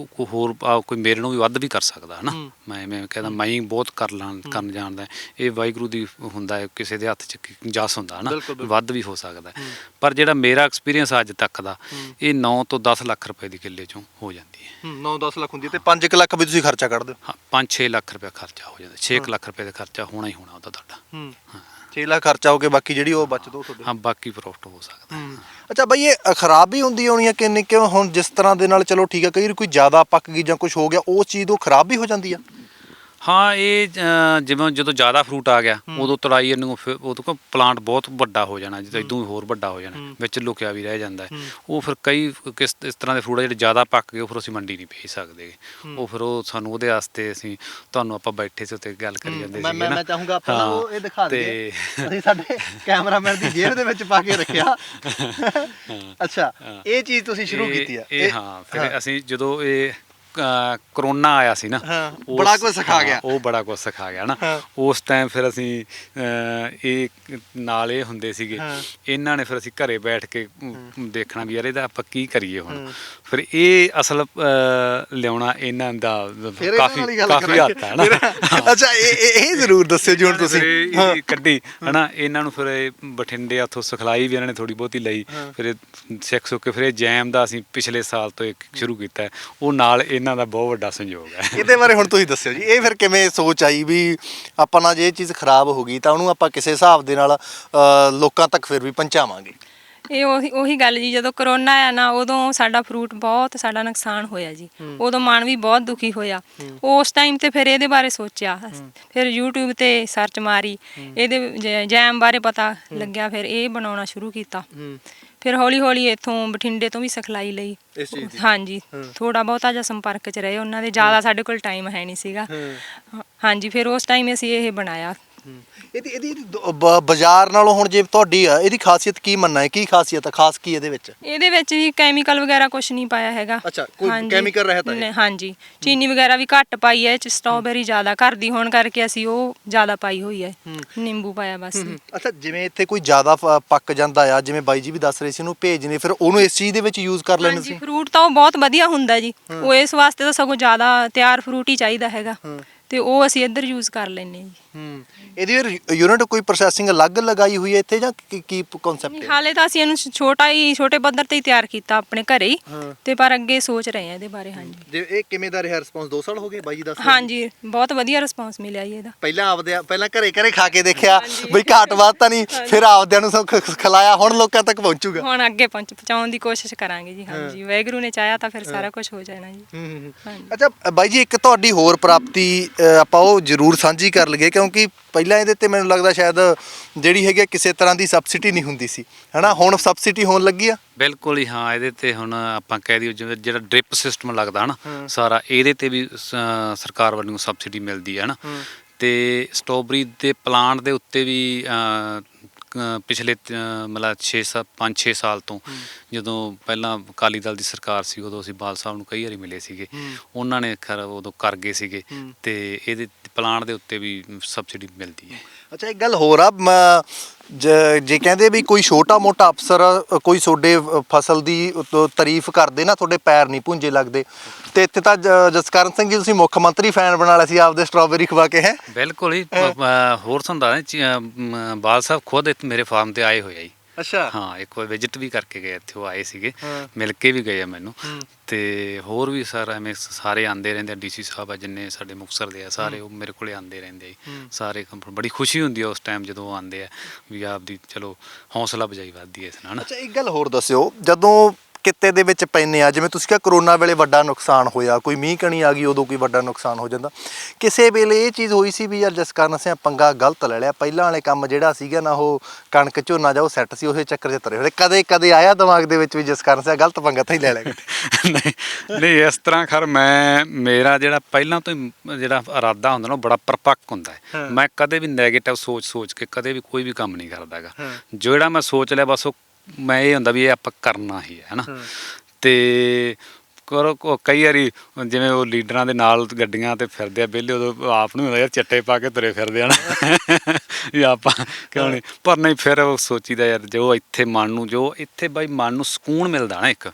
ਹੋਰ ਕੋਈ ਮੇਰੇ ਨੂੰ ਵੀ ਵੱਧ ਵੀ ਕਰ ਸਕਦਾ ਹੈ ਨਾ। ਮੈਂ ਕਹਿੰਦਾ ਮੈਂ ਹੀ ਬਹੁਤ ਕਰਨ ਜਾਣਦਾ, ਇਹ ਵਾਹਿਗੁਰੂ ਦੀ ਹੁੰਦਾ, ਕਿਸੇ ਦੇ ਹੱਥ 'ਚ ਜਸ ਹੁੰਦਾ ਨਾ, ਵੱਧ ਵੀ ਹੋ ਸਕਦਾ। ਪਰ ਜਿਹੜਾ ਮੇਰਾ ਐਕਸਪੀਰੀਅੰਸ ਅੱਜ ਤੱਕ ਦਾ, ਇਹ 9 ਤੋਂ 10 ਲੱਖ ਰੁਪਏ ਦੀ ਕਿੱਲੇ 'ਚੋਂ ਹੋ ਜਾਂਦੀ ਹੈ। 9-10 ਲੱਖ ਹੁੰਦੀ ਹੈ, ਤੇ 5 ਲੱਖ ਵੀ ਤੁਸੀਂ ਖਰਚਾ ਕੱਢ ਦਿਓ? ਹਾਂ, 5-6 ਲੱਖ ਰੁਪਏ ਖਰਚਾ ਹੋ ਜਾਂਦਾ। 6 ਲੱਖ ਰੁਪਏ ਦਾ ਖਰਚਾ ਹੋਣਾ ਹੀ ਹੋਣਾ ਉਹਦਾ ਤੁਹਾਡਾ। ਹਾਂ, 6 ਲੱਖ ਖਰਚਾ ਹੋ ਕੇ ਬਾਕੀ ਜਿਹੜੀ ਉਹ ਬਚਤ ਉਹ ਤੁਹਾਡੇ। ਹਾਂ, ਬਾਕੀ ਪ੍ਰੋਫਿਟ ਹੋ ਸਕਦਾ। ਅੱਛਾ ਬਾਈ, ਇਹ ਖਰਾਬ ਵੀ ਹੁੰਦੀ ਹੋਣੀ ਹੈ ਕਿ ਹੁਣ ਜਿਸ ਤਰ੍ਹਾਂ ਦੇ ਨਾਲ, ਚਲੋ ਠੀਕ ਹੈ, ਕਈ ਵਾਰ ਕੋਈ ਜ਼ਿਆਦਾ ਪੱਕ ਗਈ ਜਾਂ ਕੁਝ ਹੋ ਗਿਆ, ਉਸ ਚੀਜ਼ ਤੋਂ ਖਰਾਬ ਵੀ ਹੋ ਜਾਂਦੀ ਆ? ਹਾਂ ਇਹ ਜਿਵੇਂ ਜਦੋਂ ਜ਼ਿਆਦਾ ਫਰੂਟ ਆ ਗਿਆ ਉਦੋਂ ਤੜਾਈ ਇਹਨੂੰ ਉਦੋਂ ਕੋ ਪਲਾਂਟ ਬਹੁਤ ਵੱਡਾ ਹੋ ਜਾਣਾ, ਜਦੋਂ ਇਦੋਂ ਹੋਰ ਵੱਡਾ ਹੋ ਜਾਣਾ, ਵਿੱਚ ਲੁਕਿਆ ਵੀ ਰਹਿ ਜਾਂਦਾ ਉਹ। ਫਿਰ ਕਈ ਇਸ ਤਰ੍ਹਾਂ ਦੇ ਫਰੂਟ ਆ ਜਿਹੜੇ ਜ਼ਿਆਦਾ ਪੱਕ ਗਏ ਉਹ ਫਿਰ ਅਸੀਂ ਮੰਡੀ ਨਹੀਂ ਭੇਜ ਸਕਦੇ, ਉਹ ਫਿਰ ਉਹ ਸਾਨੂੰ ਉਹਦੇ ਵਾਸਤੇ ਅਸੀਂ ਤੁਹਾਨੂੰ ਆਪਾਂ ਬੈਠੇ ਸੀ ਉੱਤੇ ਗੱਲ ਕਰੀ ਜਾਂਦੇ ਸੀ ਮੈਂ ਚਾਹੂੰਗਾ ਆਪਾਂ ਉਹ ਇਹ ਦਿਖਾ ਦਈਏ, ਅਸੀਂ ਸਾਡੇ ਕੈਮਰਾਮੈਨ ਦੀ ਜੇਬ ਦੇ ਵਿੱਚ ਪਾ ਕੇ ਰੱਖਿਆ। ਅੱਛਾ, ਇਹ ਚੀਜ਼ ਤੁਸੀਂ ਸ਼ੁਰੂ ਕੀਤੀ ਆ ਇਹ? ਹਾਂ, ਫਿਰ ਅਸੀਂ ਜਦੋਂ ਇਹ ਕਰੋਨਾ ਆਇਆ ਸੀ ਨਾ, ਬੜਾ ਕੁਝ ਸਿਖਾ ਗਿਆ, ਉਹ ਬੜਾ ਕੁਝ ਸਿਖਾ ਗਿਆ ਨਾ। ਉਸ ਟਾਈਮ ਫਿਰ ਅਸੀਂ ਇਹ ਨਾਲ ਇਹ ਹੁੰਦੇ ਸੀਗੇ, ਇਹਨਾਂ ਨੇ ਫਿਰ ਅਸੀਂ ਘਰੇ ਬੈਠ ਕੇ ਦੇਖਣਾ ਵੀ ਯਾਰ ਇਹਦਾ ਆਪਾਂ ਕੀ ਕਰੀਏ ਹੁਣ। ਫਿਰ ਇਹ ਅਸਲ ਲਿਆਉਣਾ ਇਹਨਾਂ ਦਾ ਕਾਫੀ ਹੱਥ ਹੈ ਨਾ। ਅੱਛਾ, ਇਹ ਜ਼ਰੂਰ ਦੱਸਿਓ ਜੀ ਹੁਣ ਤੁਸੀਂ ਕੱਢੀ ਹਨਾ ਇਹਨਾਂ ਨੂੰ। ਫਿਰ ਬਠਿੰਡੇ ਉੱਥੋਂ ਸਿਖਲਾਈ ਵੀ ਇਹਨਾਂ ਨੇ ਥੋੜੀ ਬਹੁਤੀ ਲਈ, ਫਿਰ ਸਿੱਖ ਸੁੱਖ ਕੇ ਫਿਰ ਇਹ ਜੈਮ ਦਾ ਅਸੀਂ ਪਿਛਲੇ ਸਾਲ ਤੋਂ ਇੱਕ ਸ਼ੁਰੂ ਕੀਤਾ, ਉਹ ਨਾਲ ਇਹਨਾਂ ਦਾ ਬਹੁਤ ਵੱਡਾ ਸੰਯੋਗ ਹੈ। ਇਹਦੇ ਬਾਰੇ ਹੁਣ ਤੁਸੀਂ ਦੱਸਿਓ ਜੀ, ਇਹ ਫਿਰ ਕਿਵੇਂ ਸੋਚ ਆਈ ਵੀ ਆਪਾਂ ਨਾਲ ਜੇ ਇਹ ਚੀਜ਼ ਖਰਾਬ ਹੋ ਗਈ ਤਾਂ ਉਹਨੂੰ ਆਪਾਂ ਕਿਸੇ ਹਿਸਾਬ ਦੇ ਨਾਲ ਲੋਕਾਂ ਤੱਕ ਫਿਰ ਵੀ ਪਹੁੰਚਾਵਾਂਗੇ। ਇਹ ਉਹੀ ਗੱਲ ਜੀ, ਜਦੋਂ ਕਰੋਨਾ ਆਇਆ ਨਾ ਉਦੋਂ ਸਾਡਾ ਫਰੂਟ ਬਹੁਤ ਸਾਡਾ ਨੁਕਸਾਨ ਹੋਇਆ ਜੀ। ਉਦੋਂ ਮਨ ਵੀ ਬਹੁਤ ਦੁਖੀ ਹੋਇਆ। ਉਸ ਟਾਈਮ ਤੇ ਫਿਰ ਇਹਦੇ ਬਾਰੇ ਸੋਚਿਆ, ਫਿਰ YouTube ਤੇ ਸਰਚ ਮਾਰੀ, ਇਹਦੇ ਜੈਮ ਬਾਰੇ ਪਤਾ ਲੱਗਿਆ, ਫਿਰ ਇਹ ਬਣਾਉਣਾ ਸ਼ੁਰੂ ਕੀਤਾ। ਫਿਰ ਹੌਲੀ ਹੌਲੀ ਇੱਥੋਂ ਬਠਿੰਡੇ ਤੋਂ ਵੀ ਸਿਖਲਾਈ ਲਈ। ਹਾਂਜੀ, ਥੋੜਾ ਬਹੁਤਾ ਜਿਹਾ ਸੰਪਰਕ 'ਚ ਰਹੇ ਉਹਨਾਂ ਦੇ, ਜ਼ਿਆਦਾ ਸਾਡੇ ਕੋਲ ਟਾਈਮ ਹੈ ਨਹੀਂ ਸੀਗਾ। ਹਾਂਜੀ, ਫਿਰ ਉਸ ਟਾਈਮ ਅਸੀਂ ਇਹ ਬਣਾਇਆ। ਇਹਦੀ ਬਾਜ਼ਾਰ ਨਾਲੋਂ ਹੁਣ ਜੇ ਤੁਹਾਡੀ ਆ ਇਹਦੀ ਖਾਸੀਅਤ ਕੀ ਮੰਨਣਾ ਹੈ, ਕੀ ਖਾਸੀਅਤ ਹੈ, ਖਾਸ ਕੀ ਇਹਦੇ ਵਿੱਚ? ਇਹਦੇ ਵਿੱਚ ਵੀ ਕੈਮੀਕਲ ਵਗੈਰਾ ਕੁਝ ਨਹੀਂ ਪਾਇਆ ਹੈਗਾ। ਅੱਛਾ, ਕੋਈ ਕੈਮੀਕਲ ਰਹਿਤ ਹੈ? ਹਾਂਜੀ, ਚੀਨੀ ਵਗੈਰਾ ਵੀ ਘੱਟ ਪਾਈ ਹੈ, ਇਹ 'ਚ ਸਟ੍ਰਾਬੇਰੀ ਜ਼ਿਆਦਾ ਘਰ ਦੀ ਹੋਣ ਕਰਕੇ ਅਸੀਂ ਉਹ ਜ਼ਿਆਦਾ ਪਾਈ ਹੋਈ ਹੈ, ਨਿੰਬੂ ਪਾਇਆ ਬਸ। ਅੱਛਾ, ਜਿਵੇਂ ਇੱਥੇ ਕੋਈ ਜ਼ਿਆਦਾ ਪੱਕ ਜਾਂਦਾ ਆ, ਜਿਵੇਂ ਬਾਈ ਜੀ ਵੀ ਦੱਸ ਰਹੇ ਸੀ, ਉਹਨੂੰ ਭੇਜਨੇ ਫਿਰ ਉਹਨੂੰ ਇਸ ਚੀਜ਼ ਦੇ ਵਿੱਚ ਯੂਜ਼ ਕਰ ਲੈਣਾ ਸੀ? ਫਰੂਟ ਤਾਂ ਉਹ ਬਹੁਤ ਵਧੀਆ ਹੁੰਦਾ ਜੀ, ਉਹ ਇਸ ਵਾਸਤੇ ਤਾਂ ਸਗੋਂ ਜ਼ਿਆਦਾ ਤਿਆਰ ਫਰੂਟ ਹੀ ਚਾਹੀਦਾ ਹੈਗਾ, ਤੇ ਉਹ ਅਸੀਂ ਇੱਧਰ ਯੂਜ਼ ਕਰ ਲੈਂਦੇ ਜੀ। ਇਹਦੀ ਯੂਨਿਟ ਕੋਈ ਪ੍ਰੋਸੈਸਿੰਗ ਅਲੱਗ ਲਗਾਈ ਹੋਈ ਹੈ ਇੱਥੇ ਜਾਂ ਕੀ ਕਨਸੈਪਟ ਹੈ? ਹਾਲੇ ਤਾਂ ਅਸੀਂ ਇਹਨੂੰ ਛੋਟੇ ਪੱਧਰ ਤੇ ਹੀ ਤਿਆਰ ਕੀਤਾ ਆਪਣੇ ਘਰੇ ਹੀ, ਤੇ ਪਰ ਅੱਗੇ ਸੋਚ ਰਹੇ ਆ ਇਹਦੇ ਬਾਰੇ। ਹਾਂਜੀ, ਜੇ ਇਹ ਕਿਵੇਂ ਦਾ ਰਿਹਾ ਰਿਸਪੌਂਸ? 2 ਸਾਲ ਹੋ ਗਏ ਬਾਈ ਜੀ ਦੱਸ? ਹਾਂਜੀ, ਬਹੁਤ ਵਧੀਆ ਰਿਸਪੌਂਸ ਮਿਲਿਆ ਜੀ ਇਹਦਾ। ਪਹਿਲਾਂ ਘਰੇ ਖਾ ਕੇ ਦੇਖਿਆ ਬਈ ਘਾਟ ਬਾਤ ਤਾਂ ਨਹੀਂ, ਫਿਰ ਆਪਦਿਆਂ ਨੂੰ ਖਿਲਾਇਆ, ਹੁਣ ਲੋਕਾਂ ਤੱਕ ਪਹੁੰਚੂਗਾ। ਹੁਣ ਅੱਗੇ ਪਹੁੰਚਾਉਣ ਦੀ ਕੋਸ਼ਿਸ਼ ਕਰਾਂਗੇ ਜੀ। ਹਾਂਜੀ, ਵਾਹਿਗੁਰੂ ਨੇ ਚਾਹਿਆ ਤਾਂ ਫਿਰ ਸਾਰਾ ਕੁਝ ਹੋ ਜਾਣਾ ਜੀ। ਅੱਛਾ ਬਾਈ ਜੀ, ਇੱਕ ਤੁਹਾਡੀ ਹੋਰ ਪ੍ਰਾਪਤੀ ਆਪਾਂ ਉਹ ਜ਼ਰੂਰ ਸਾਂਝੀ ਕਰ ਲਈਏ, ਕਿਉਂਕਿ ਪਹਿਲਾਂ ਇਹਦੇ ਤੇ ਮੈਨੂੰ ਲੱਗਦਾ ਸ਼ਾਇਦ ਜਿਹੜੀ ਹੈਗੀ ਕਿਸੇ ਤਰ੍ਹਾਂ ਦੀ ਸਬਸਿਡੀ ਨਹੀਂ ਹੁੰਦੀ ਸੀ, ਹਨਾ? ਹੁਣ ਸਬਸਿਡੀ ਹੋਣ ਲੱਗੀ ਆ? ਬਿਲਕੁਲ ਹੀ, ਹਾਂ। ਇਹਦੇ ਤੇ ਹੁਣ ਆਪਾਂ ਕਹਿ ਦਈਏ ਜਿਵੇਂ ਜਿਹੜਾ ਡ੍ਰਿਪ ਸਿਸਟਮ ਲੱਗਦਾ ਨਾ ਸਾਰਾ, ਇਹਦੇ ਤੇ ਵੀ ਸਰਕਾਰ ਵੱਲੋਂ ਸਬਸਿਡੀ ਮਿਲਦੀ ਹੈ ਨਾ। ਤੇ ਸਟ੍ਰਾਬੇਰੀ ਦੇ ਪਲਾਂਟ ਦੇ ਉੱਤੇ ਵੀ ਪਿਛਲੇ ਮਤਲਬ 5-6 ਸਾਲ ਤੋਂ, ਜਦੋਂ ਪਹਿਲਾਂ ਅਕਾਲੀ ਦਲ ਦੀ ਸਰਕਾਰ ਸੀ ਉਦੋਂ ਅਸੀਂ ਬਾਲ ਸਾਹਿਬ ਨੂੰ ਕਈ ਵਾਰੀ ਮਿਲੇ ਸੀਗੇ, ਉਹਨਾਂ ਨੇ ਉਦੋਂ ਕਰ ਗਏ ਸੀਗੇ, ਤੇ ਇਹਦੇ ਪਲਾਂਟ ਦੇ ਉੱਤੇ ਵੀ ਸਬਸਿਡੀ ਮਿਲਦੀ ਹੈ। ਅੱਛਾ, ਇੱਕ ਗੱਲ ਹੋਰ ਆ, ਜੇ ਕਹਿੰਦੇ ਵੀ ਕੋਈ ਛੋਟਾ ਮੋਟਾ ਅਫਸਰ ਕੋਈ ਤੁਹਾਡੇ ਫਸਲ ਦੀ ਤਾਰੀਫ ਕਰਦੇ ਨਾ, ਤੁਹਾਡੇ ਪੈਰ ਨਹੀਂ ਭੁੰਜੇ ਲੱਗਦੇ, ਤੇ ਇੱਥੇ ਤਾਂ ਜਸਕਰਨ ਸਿੰਘ ਜੀ ਤੁਸੀਂ ਮੁੱਖ ਮੰਤਰੀ ਫੈਨ ਬਣਾ ਲਿਆ ਸੀ ਆਪਦੇ ਸਟ੍ਰਾਬੇਰੀ ਖਵਾ ਕੇ, ਹੈ? ਬਿਲਕੁਲ ਹੀ। ਹੋਰ ਤੁਹਾਨੂੰ ਦੱਸਦਾ, ਬਾਲ ਸਾਹਿਬ ਖੁਦ ਮੇਰੇ ਫਾਰਮ ਤੇ ਆਏ ਹੋਏ ਆ ਜੀ। ਅੱਛਾ, ਹਾਂ, ਇੱਕ ਵਾਰ ਵਿਜ਼ਿਟ ਵੀ ਕਰਕੇ ਗਏ, ਇੱਥੇ ਉਹ ਆਏ ਸੀਗੇ, ਮਿਲ ਕੇ ਵੀ ਗਏ ਆ ਮੈਨੂੰ। ਤੇ ਹੋਰ ਵੀ ਸਰ ਐਵੇਂ ਸਾਰੇ ਆਉਂਦੇ ਰਹਿੰਦੇ ਆ, DC ਸਾਹਿਬ ਆ ਜਿੰਨੇ ਸਾਡੇ ਮੁਕਤਸਰ ਦੇ ਆ ਸਾਰੇ, ਉਹ ਮੇਰੇ ਕੋਲੇ ਆਉਂਦੇ ਰਹਿੰਦੇ ਆ ਸਾਰੇ। ਬੜੀ ਖੁਸ਼ੀ ਹੁੰਦੀ ਆ ਉਸ ਟਾਈਮ ਜਦੋਂ ਆਉਂਦੇ ਆ, ਵੀ ਆਪਦੀ ਚਲੋ ਹੌਸਲਾ ਅਫਜ਼ਾਈ ਵੱਧਦੀ ਹੈ ਇਸ ਨਾਲ। ਅੱਛਾ, ਇੱਕ ਗੱਲ ਹੋਰ ਦੱਸਿਓ, ਜਦੋਂ ਕਿੱਤੇ ਦੇ ਵਿੱਚ ਪੈਂਦੇ ਆ, ਜਿਵੇਂ ਤੁਸੀਂ ਕਿਹਾ ਕਰੋਨਾ ਵੇਲੇ ਵੱਡਾ ਨੁਕਸਾਨ ਹੋਇਆ, ਕੋਈ ਮੀਂਹ ਕਣੀ ਆ ਗਈ ਉਦੋਂ ਕੋਈ ਵੱਡਾ ਨੁਕਸਾਨ ਹੋ ਜਾਂਦਾ, ਕਿਸੇ ਵੇਲੇ ਇਹ ਚੀਜ਼ ਹੋਈ ਸੀ ਵੀ ਯਾਰ ਜਸਕਰਨ ਸਿੰਘ ਪੰਗਾ ਗਲਤ ਲੈ ਲਿਆ, ਪਹਿਲਾਂ ਵਾਲੇ ਕੰਮ ਜਿਹੜਾ ਸੀਗਾ ਨਾ ਉਹ ਕਣਕ ਝੋਨਾ ਜਾਂ ਉਹ ਸੈੱਟ ਸੀ, ਉਹਦੇ ਚੱਕਰ 'ਚ ਤੁਰੇ ਹੋਏ? ਕਦੇ ਆਇਆ ਦਿਮਾਗ ਦੇ ਵਿੱਚ ਵੀ ਜਸਕਰਨ ਸਿੰਘ ਗਲਤ ਪੰਗਾ ਤਾਂ ਹੀ ਲੈ ਲਿਆ? ਨਹੀਂ, ਇਸ ਤਰ੍ਹਾਂ ਖਰ ਮੇਰਾ ਜਿਹੜਾ ਪਹਿਲਾਂ ਤੋਂ ਹੀ ਜਿਹੜਾ ਇਰਾਦਾ ਹੁੰਦਾ ਨਾ ਉਹ ਬੜਾ ਪਰਪੱਕ ਹੁੰਦਾ ਹੈ। ਮੈਂ ਕਦੇ ਵੀ ਨੈਗੇਟਿਵ ਸੋਚ ਕੇ ਕਦੇ ਵੀ ਕੋਈ ਵੀ ਕੰਮ ਨਹੀਂ ਕਰਦਾ ਗਾ। ਜਿਹੜਾ ਮੈਂ ਸੋਚ ਲਿਆ ਬਸ ਉਹ ਮੈਂ ਇਹ ਹੁੰਦਾ ਵੀ ਇਹ ਆਪਾਂ ਕਰਨਾ ਹੀ ਹੈ ਨਾ। ਤੇ ਕਈ ਵਾਰੀ ਜਿਵੇਂ ਉਹ ਲੀਡਰਾਂ ਦੇ ਨਾਲ ਗੱਡੀਆਂ ਤੇ ਫਿਰਦੇ ਆ ਵਿਹਲੇ, ਉਦੋਂ ਆਪ ਨੂੰ ਹੁੰਦਾ ਯਾਰ ਚੱਟੇ ਪਾ ਕੇ ਤੁਰੇ ਫਿਰਦੇ ਆ ਨਾ ਵੀ ਆਪਾਂ ਕਿਉਂ ਨਹੀਂ, ਪਰ ਨਹੀਂ ਫਿਰ ਉਹ ਸੋਚੀਦਾ ਯਾਰ ਜੋ ਇੱਥੇ ਮਨ ਨੂੰ, ਜੋ ਇੱਥੇ ਬਾਈ ਮਨ ਨੂੰ ਸਕੂਨ ਮਿਲਦਾ ਨਾ ਇੱਕ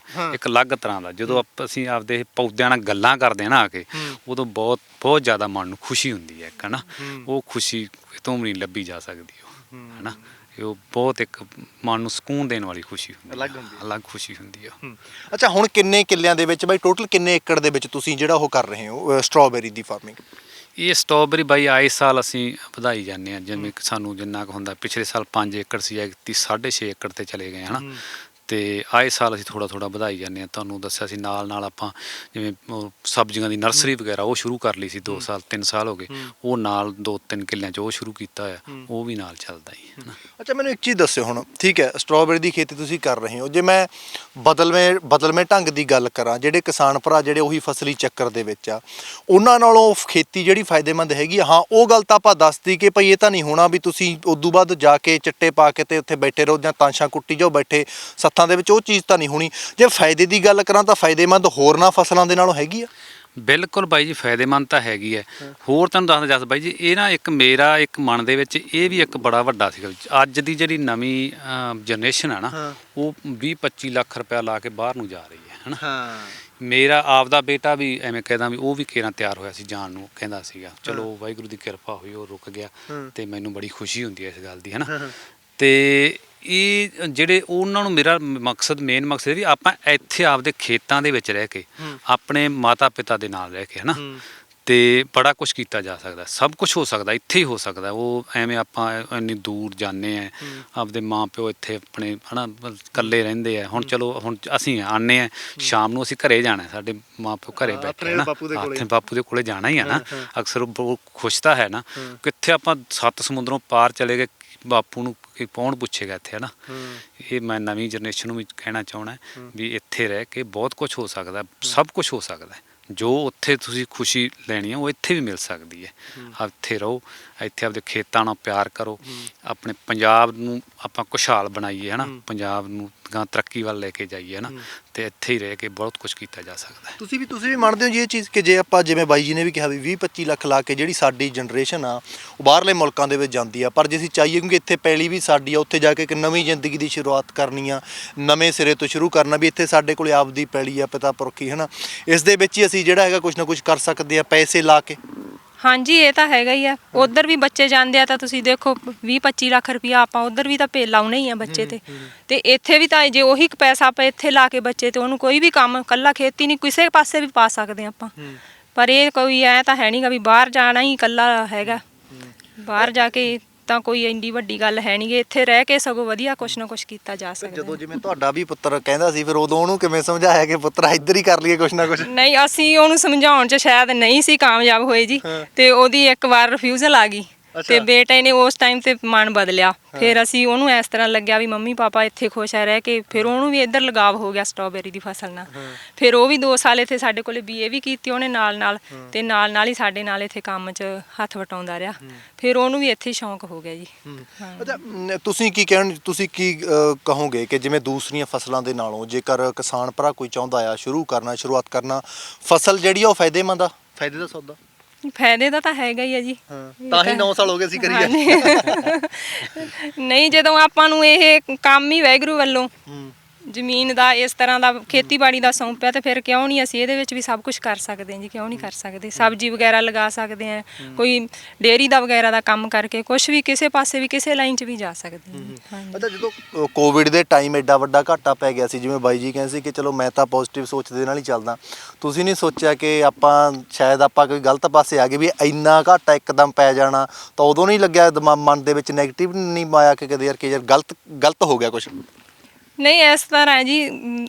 ਅਲੱਗ ਤਰ੍ਹਾਂ ਦਾ, ਜਦੋਂ ਅਸੀਂ ਆਪਦੇ ਪੌਦਿਆਂ ਨਾਲ ਗੱਲਾਂ ਕਰਦੇ ਆ ਨਾ ਆ ਕੇ, ਉਦੋਂ ਬਹੁਤ ਜ਼ਿਆਦਾ ਮਨ ਨੂੰ ਖੁਸ਼ੀ ਹੁੰਦੀ ਹੈ ਇੱਕ, ਹੈ ਨਾ। ਉਹ ਖੁਸ਼ੀ ਤੋਂ ਵੀ ਨਹੀਂ ਲੱਭੀ ਜਾ ਸਕਦੀ ਉਹ, ਹੈ ਨਾ। ਉਹ ਬਹੁਤ ਇੱਕ ਮਨ ਨੂੰ ਸਕੂਨ ਦੇਣ ਵਾਲੀ ਖੁਸ਼ੀ ਹੁੰਦੀ, ਅਲੱਗ ਖੁਸ਼ੀ ਹੁੰਦੀ ਆ। ਅੱਛਾ, ਹੁਣ ਕਿੰਨੇ ਕਿੱਲਿਆਂ ਦੇ ਵਿੱਚ ਬਾਈ ਟੋਟਲ ਕਿੰਨੇ ਏਕੜ ਦੇ ਵਿੱਚ ਤੁਸੀਂ ਜਿਹੜਾ ਉਹ ਕਰ ਰਹੇ ਹੋ ਸਟ੍ਰਾਬੇਰੀ ਦੀ ਫਾਰਮਿੰਗ? ਇਹ ਸਟ੍ਰਾਬੇਰੀ ਬਾਈ ਆਏ ਸਾਲ ਅਸੀਂ ਵਧਾਈ ਜਾਂਦੇ ਹਾਂ, ਜਿਵੇਂ ਸਾਨੂੰ ਜਿੰਨਾ ਕੁ ਹੁੰਦਾ। ਪਿਛਲੇ ਸਾਲ 5 ਏਕੜ ਸੀ, 6.5 ਏਕੜ ਤੇ ਚਲੇ ਗਏ, ਹੈ ਨਾ। ਤੇ ਆਏ ਸਾਲ ਅਸੀਂ ਥੋੜ੍ਹਾ ਥੋੜ੍ਹਾ ਵਧਾਈ ਜਾਂਦੇ ਹਾਂ। ਤੁਹਾਨੂੰ ਦੱਸਿਆ ਸੀ ਨਾਲ ਨਾਲ ਆਪਾਂ ਜਿਵੇਂ ਉਹ ਸਬਜ਼ੀਆਂ ਦੀ ਨਰਸਰੀ ਵਗੈਰਾ ਉਹ ਸ਼ੁਰੂ ਕਰ ਲਈ ਸੀ 2 ਸਾਲ 3 ਸਾਲ ਹੋ ਗਏ, ਉਹ ਨਾਲ 2-3 ਕਿੱਲਿਆਂ 'ਚ ਉਹ ਸ਼ੁਰੂ ਕੀਤਾ ਹੋਇਆ, ਉਹ ਵੀ ਨਾਲ ਚੱਲਦਾ ਹੀ ਹੈ ਨਾ। ਅੱਛਾ, ਮੈਨੂੰ ਇੱਕ ਚੀਜ਼ ਦੱਸਿਓ ਹੁਣ, ਠੀਕ ਹੈ ਸਟ੍ਰਾਬੇਰੀ ਦੀ ਖੇਤੀ ਤੁਸੀਂ ਕਰ ਰਹੇ ਹੋ, ਜੇ ਮੈਂ ਬਦਲਵੇਂ ਢੰਗ ਦੀ ਗੱਲ ਕਰਾਂ, ਜਿਹੜੇ ਕਿਸਾਨ ਭਰਾ ਜਿਹੜੇ ਉਹੀ ਫਸਲੀ ਚੱਕਰ ਦੇ ਵਿੱਚ ਆ, ਉਹਨਾਂ ਨਾਲੋਂ ਖੇਤੀ ਜਿਹੜੀ ਫਾਇਦੇਮੰਦ ਹੈਗੀ ਆ, ਹਾਂ ਉਹ ਗੱਲ ਤਾਂ ਆਪਾਂ ਦੱਸਦੀ ਕਿ ਭਈ ਇਹ ਤਾਂ ਨਹੀਂ ਹੋਣਾ ਵੀ ਤੁਸੀਂ ਉਦੋਂ ਬਾਅਦ ਜਾ ਕੇ ਚਿੱਟੇ ਪਾ ਕੇ ਤੇ ਉੱਥੇ ਬੈਠੇ ਰਹੋ ਜਾਂ ਤਾਂਸ਼ਾਂ ਕੁੱਟੀ ਜਾਓ ਬੈਠੇ ਸੱਥਾਂ ਦੇ ਵਿੱਚ, ਉਹ ਚੀਜ਼ ਤਾਂ ਨਹੀਂ ਹੋਣੀ। ਜੇ ਫਾਇਦੇ ਦੀ ਗੱਲ ਕਰਾਂ ਤਾਂ ਫਾਇਦੇਮੰਦ ਹੋਰਨਾਂ ਫਸਲਾਂ ਦੇ ਨਾਲੋਂ ਹੈਗੀ ਆ। ਬਿਲਕੁਲ ਬਾਈ ਜੀ, ਫਾਇਦੇਮੰਦ ਤਾਂ ਹੈਗੀ ਹੈ। ਹੋਰ ਤੁਹਾਨੂੰ ਦੱਸਦਾ ਜਸ ਬਾਈ ਜੀ, ਇਹ ਨਾ ਇੱਕ ਮੇਰਾ ਇੱਕ ਮਨ ਦੇ ਵਿੱਚ ਇਹ ਵੀ ਇੱਕ ਬੜਾ ਵੱਡਾ ਸੀਗਾ, ਅੱਜ ਦੀ ਜਿਹੜੀ ਨਵੀਂ ਜਨਰੇਸ਼ਨ ਆ ਨਾ, ਉਹ 20-25 ਲੱਖ ਰੁਪਇਆ ਲਾ ਕੇ ਬਾਹਰ ਨੂੰ ਜਾ ਰਹੀ ਹੈ, ਹੈ ਨਾ। ਮੇਰਾ ਆਪਦਾ ਬੇਟਾ ਵੀ ਐਵੇਂ ਕਹਿੰਦਾ ਵੀ ਉਹ ਵੀ ਕੇਰਾਂ ਤਿਆਰ ਹੋਇਆ ਸੀ ਜਾਣ ਨੂੰ, ਕਹਿੰਦਾ ਸੀਗਾ ਚਲੋ ਵਾਹਿਗੁਰੂ ਦੀ ਕਿਰਪਾ ਹੋਈ ਉਹ ਰੁਕ ਗਿਆ, ਤੇ ਮੈਨੂੰ ਬੜੀ ਖੁਸ਼ੀ ਹੁੰਦੀ ਹੈ ਇਸ ਗੱਲ ਦੀ, ਹੈ ਨਾ। ਤੇ ਇਹ ਜਿਹੜੇ ਉਹਨਾਂ ਨੂੰ ਮੇਰਾ ਮੇਨ ਮਕਸਦ ਵੀ ਆਪਾਂ ਇੱਥੇ ਆਪਦੇ ਖੇਤਾਂ ਦੇ ਵਿੱਚ ਰਹਿ ਕੇ ਆਪਣੇ ਮਾਤਾ ਪਿਤਾ ਦੇ ਨਾਲ ਰਹਿ ਕੇ, ਹੈ ਨਾ, ਤੇ ਬੜਾ ਕੁਝ ਕੀਤਾ ਜਾ ਸਕਦਾ, ਸਭ ਕੁਝ ਹੋ ਸਕਦਾ, ਇੱਥੇ ਹੀ ਹੋ ਸਕਦਾ। ਉਹ ਐਵੇਂ ਆਪਾਂ ਇੰਨੀ ਦੂਰ ਜਾਂਦੇ ਆ, ਆਪਦੇ ਮਾਂ ਪਿਓ ਇੱਥੇ ਆਪਣੇ, ਹੈ ਨਾ, ਇਕੱਲੇ ਰਹਿੰਦੇ ਆ। ਹੁਣ ਚਲੋ ਹੁਣ ਅਸੀਂ ਆਉਂਦੇ ਆ ਸ਼ਾਮ ਨੂੰ, ਅਸੀਂ ਘਰੇ ਜਾਣਾ, ਸਾਡੇ ਮਾਂ ਪਿਓ ਘਰੇ ਬੈਠੇ ਨਾ, ਬਾਪੂ ਦੇ ਕੋਲੇ ਜਾਣਾ ਹੀ ਆ ਨਾ। ਅਕਸਰ ਉਹ ਬਹੁਤ ਖੁਸ਼ ਤਾਂ ਹੈ ਨਾ, ਕਿੱਥੇ ਆਪਾਂ 7 ਸਮੁੰਦਰੋਂ ਪਾਰ ਚਲੇ ਗਏ, ਬਾਪੂ ਨੂੰ ਕੌਣ ਪੁੱਛੇਗਾ ਇੱਥੇ, ਹੈ ਨਾ। ਇਹ ਮੈਂ ਨਵੀਂ ਜਨਰੇਸ਼ਨ ਨੂੰ ਵੀ ਕਹਿਣਾ ਚਾਹੁੰਦਾ ਵੀ ਇੱਥੇ ਰਹਿ ਕੇ ਬਹੁਤ ਕੁਝ ਹੋ ਸਕਦਾ, ਸਭ ਕੁਝ ਹੋ ਸਕਦਾ। ਜੋ ਉੱਥੇ ਤੁਸੀਂ ਖੁਸ਼ੀ ਲੈਣੀ ਹੈ ਉਹ ਇੱਥੇ ਵੀ ਮਿਲ ਸਕਦੀ ਹੈ। ਇੱਥੇ ਰਹੋ, ਇੱਥੇ ਆਪਦੇ ਖੇਤਾਂ ਨਾਲ ਪਿਆਰ ਕਰੋ, ਆਪਣੇ ਪੰਜਾਬ ਨੂੰ ਆਪਾਂ ਖੁਸ਼ਹਾਲ ਬਣਾਈਏ, ਹੈ ਨਾ, ਪੰਜਾਬ ਨੂੰ ਗਾਂ ਤਰੱਕੀ ਵੱਲ ਲੈ ਕੇ ਜਾਈਏ, ਹੈ ਨਾ, ਤੇ ਇੱਥੇ ਹੀ ਰਹਿ ਕੇ ਬਹੁਤ ਕੁਝ ਕੀਤਾ ਜਾ ਸਕਦਾ ਹੈ। ਤੁਸੀਂ ਵੀ ਮੰਨਦੇ ਹੋ ਜੀ ਇਹ ਚੀਜ਼ ਕਿ ਜੇ ਆਪਾਂ ਜਿਵੇਂ ਬਾਈ ਜੀ ਨੇ ਵੀ ਕਿਹਾ ਵੀ 20-25 ਲੱਖ ਲਾ ਕੇ ਜਿਹੜੀ ਸਾਡੀ ਜਨਰੇਸ਼ਨ ਆ ਉਹ ਬਾਹਰਲੇ ਮੁਲਕਾਂ ਦੇ ਵਿੱਚ ਜਾਂਦੀ ਆ, ਪਰ ਜੇ ਅਸੀਂ ਚਾਹੀਏ ਕਿਉਂਕਿ ਇੱਥੇ ਪੈਲੀ ਵੀ ਸਾਡੀ ਆ, ਉੱਥੇ ਜਾ ਕੇ ਇੱਕ ਨਵੀਂ ਜ਼ਿੰਦਗੀ ਦੀ ਸ਼ੁਰੂਆਤ ਕਰਨੀ ਆ, ਨਵੇਂ ਸਿਰੇ ਤੋਂ ਸ਼ੁਰੂ ਕਰਨਾ, ਵੀ ਇੱਥੇ ਸਾਡੇ ਕੋਲ ਆਪਦੀ ਪੈਲੀ ਆ, ਪਿਤਾ ਪੁਰਖੀ, ਹੈ ਨਾ, ਇਸ ਦੇ ਵਿੱਚ ਹੀ ਅਸੀਂ ਜਿਹੜਾ ਹੈਗਾ ਕੁਝ ਨਾ ਕੁਝ ਕਰ ਸਕਦੇ ਆ ਪੈਸੇ ਲਾ ਕੇ। ਹਾਂਜੀ, ਇਹ ਤਾਂ ਹੈਗਾ ਹੀ ਆ। ਉਧਰ ਵੀ ਬੱਚੇ ਜਾਂਦੇ ਆ ਤਾਂ ਤੁਸੀਂ ਦੇਖੋ 20-25 ਲੱਖ ਰੁਪਇਆ ਆਪਾਂ ਉਧਰ ਵੀ ਤਾਂ ਲਾਉਣਾ ਹੀ ਆ ਬੱਚੇ ਤੇ ਇੱਥੇ ਵੀ ਤਾਂ ਜੇ ਉਹੀ ਪੈਸਾ ਆਪਾਂ ਇੱਥੇ ਲਾ ਕੇ ਬੱਚੇ ਤੇ ਉਹਨੂੰ ਕੋਈ ਵੀ ਕੰਮ, ਕੱਲਾ ਖੇਤੀ ਨਹੀਂ, ਕਿਸੇ ਪਾਸੇ ਵੀ ਪਾ ਸਕਦੇ ਆਪਾਂ। ਪਰ ਇਹ ਕੋਈ ਐ ਤਾਂ ਹੈ ਨਹੀਂਗਾ ਵੀ ਬਾਹਰ ਜਾਣਾ ਹੀ ਕੱਲਾ ਹੈਗਾ, ਬਾਹਰ ਜਾ ਕੇ ਤਾਂ ਕੋਈ ਇੰਨੀ ਵੱਡੀ ਗੱਲ ਹੈ ਨਹੀਂ ਗੀ, ਇੱਥੇ ਰਹਿ ਕੇ ਸਗੋਂ ਵਧੀਆ ਕੁਛ ਨਾ ਕੁਛ ਕੀਤਾ ਜਾ ਸਕਦਾ। ਜਦੋਂ ਜਿਵੇਂ ਤੁਹਾਡਾ ਵੀ ਪੁੱਤਰ ਕਹਿੰਦਾ ਸੀ, ਫਿਰ ਉਦੋਂ ਉਹਨੂੰ ਕਿਵੇਂ ਸਮਝਾਇਆ ਕਿ ਪੁੱਤਰ ਇੱਧਰ ਹੀ ਕਰ ਲਈਏ ਕੁਛ ਨਾ ਕੁਛ? ਨਹੀਂ, ਅਸੀਂ ਉਹਨੂੰ ਸਮਝਾਉਣ 'ਚ ਸ਼ਾਇਦ ਨਹੀਂ ਸੀ ਕਾਮਯਾਬ ਹੋਏ ਜੀ, ਤੇ ਉਹਦੀ ਇੱਕ ਵਾਰ ਰਿਫਿਊਜ਼ਲ ਆ ਗਈ ਤੇ ਬੇਟੇ ਨੇ ਉਸ ਟਾਈਮ ਤੇ ਮਨ ਬਦਲਿਆ। ਫਿਰ ਅਸੀਂ ਉਹਨੂੰ ਇਸ ਤਰ੍ਹਾਂ ਲੱਗਿਆ ਵੀ ਮੰਮੀ ਪਾਪਾ ਇੱਥੇ ਖੁਸ਼ ਹੈ ਰਹਿ ਕੇ, ਫਿਰ ਉਹਨੂੰ ਵੀ ਇੱਧਰ ਲਗਾਵ ਹੋ ਗਿਆ ਸਟ੍ਰਾਬੇਰੀ ਦੀ ਫਸਲ ਨਾਲ। ਫਿਰ ਉਹ ਵੀ 2 ਸਾਲ ਇੱਥੇ ਸਾਡੇ ਕੋਲੇ BA ਵੀ ਕੀਤੀ ਉਹਨੇ ਨਾਲ ਤੇ ਨਾਲ ਹੀ ਸਾਡੇ ਨਾਲ ਇੱਥੇ ਕੰਮ 'ਚ ਹੱਥ ਵਟਾਉਂਦਾ ਰਿਹਾ। ਫਿਰ ਉਹਨੂੰ ਵੀ ਇੱਥੇ ਸ਼ੌਂਕ ਹੋ ਗਿਆ ਜੀ। ਅੱਛਾ, ਤੁਸੀਂ ਕੀ ਕਹੋਗੇ ਕਿ ਜਿਵੇਂ ਦੂਸਰੀਆਂ ਫਸਲਾਂ ਦੇ ਨਾਲੋਂ ਜੇਕਰ ਕਿਸਾਨ ਭਰਾ ਕੋਈ ਚਾਹੁੰਦਾ ਆ ਸ਼ੁਰੂਆਤ ਕਰਨਾ, ਫਸਲ ਜਿਹੜੀ ਆ ਉਹ ਫਾਇਦੇਮੰਦ ਆ, ਫਾਇਦੇ ਦਾ ਸੌਦਾ? ਫਾਇਦੇ ਦਾ ਤਾਂ ਹੈਗਾ ਹੀ ਆ ਜੀ, ਤਾਂ ਹੀ 9 ਸਾਲ ਹੋ ਗਏ ਅਸੀਂ ਕਰੀ ਜਾਂਦੇ। ਨਹੀਂ, ਜਦੋਂ ਆਪਾਂ ਨੂੰ ਇਹ ਕੰਮ ਹੀ ਵਾਹਿਗੁਰੂ ਵੱਲੋਂ ਜ਼ਮੀਨ ਦਾ ਇਸ ਤਰ੍ਹਾਂ ਦਾ ਖੇਤੀਬਾੜੀ ਦਾ ਸੌਂਪਿਆ, ਤੇ ਫਿਰ ਕਿਉਂ ਨਹੀਂ ਅਸੀਂ ਇਹਦੇ ਵਿੱਚ ਵੀ ਸਭ ਕੁਝ ਕਰ ਸਕਦੇ ਹਾਂ ਜੀ, ਕਿਉਂ ਨਹੀਂ ਕਰ ਸਕਦੇ? ਸਬਜ਼ੀ ਵਗੈਰਾ ਲਗਾ ਸਕਦੇ ਹਾਂ, ਕੋਈ ਡੇਅਰੀ ਦਾ ਵਗੈਰਾ ਦਾ ਕੰਮ ਕਰਕੇ ਕੁਝ ਵੀ ਕਿਸੇ ਪਾਸੇ ਵੀ ਕਿਸੇ ਲਾਈਨ 'ਚ ਵੀ ਜਾ ਸਕਦੇ ਹਾਂ। ਅੱਛਾ, ਜਦੋਂ ਕੋਵਿਡ ਦੇ ਟਾਈਮ ਐਡਾ ਵੱਡਾ ਘਾਟਾ ਪੈ ਗਿਆ ਸੀ, ਜਿਵੇਂ ਬਾਈ ਜੀ ਕਹਿੰਦੇ ਸੀ ਕਿ ਚਲੋ ਮੈਂ ਤਾਂ ਪੋਜ਼ਿਟਿਵ ਸੋਚ ਦੇ ਨਾਲ ਹੀ ਚੱਲਦਾ, ਤੁਸੀਂ ਨਹੀਂ ਸੋਚਿਆ ਕਿ ਸ਼ਾਇਦ ਆਪਾਂ ਕੋਈ ਗਲਤ ਪਾਸੇ ਆ ਗਏ ਵੀ ਇੰਨਾ ਘਾਟਾ ਇੱਕਦਮ ਪੈ ਜਾਣਾ? ਤਾਂ ਉਦੋਂ ਨਹੀਂ ਲੱਗਿਆ ਮਨ ਦੇ ਵਿੱਚ ਨੈਗੇਟਿਵ ਨਹੀਂ ਆਇਆ ਕਿ ਕਦੇ ਯਾਰ ਗਲਤ ਹੋ ਗਿਆ ਕੁਝ? ਨਹੀਂ, ਇਸ ਤਰ੍ਹਾਂ ਜੀ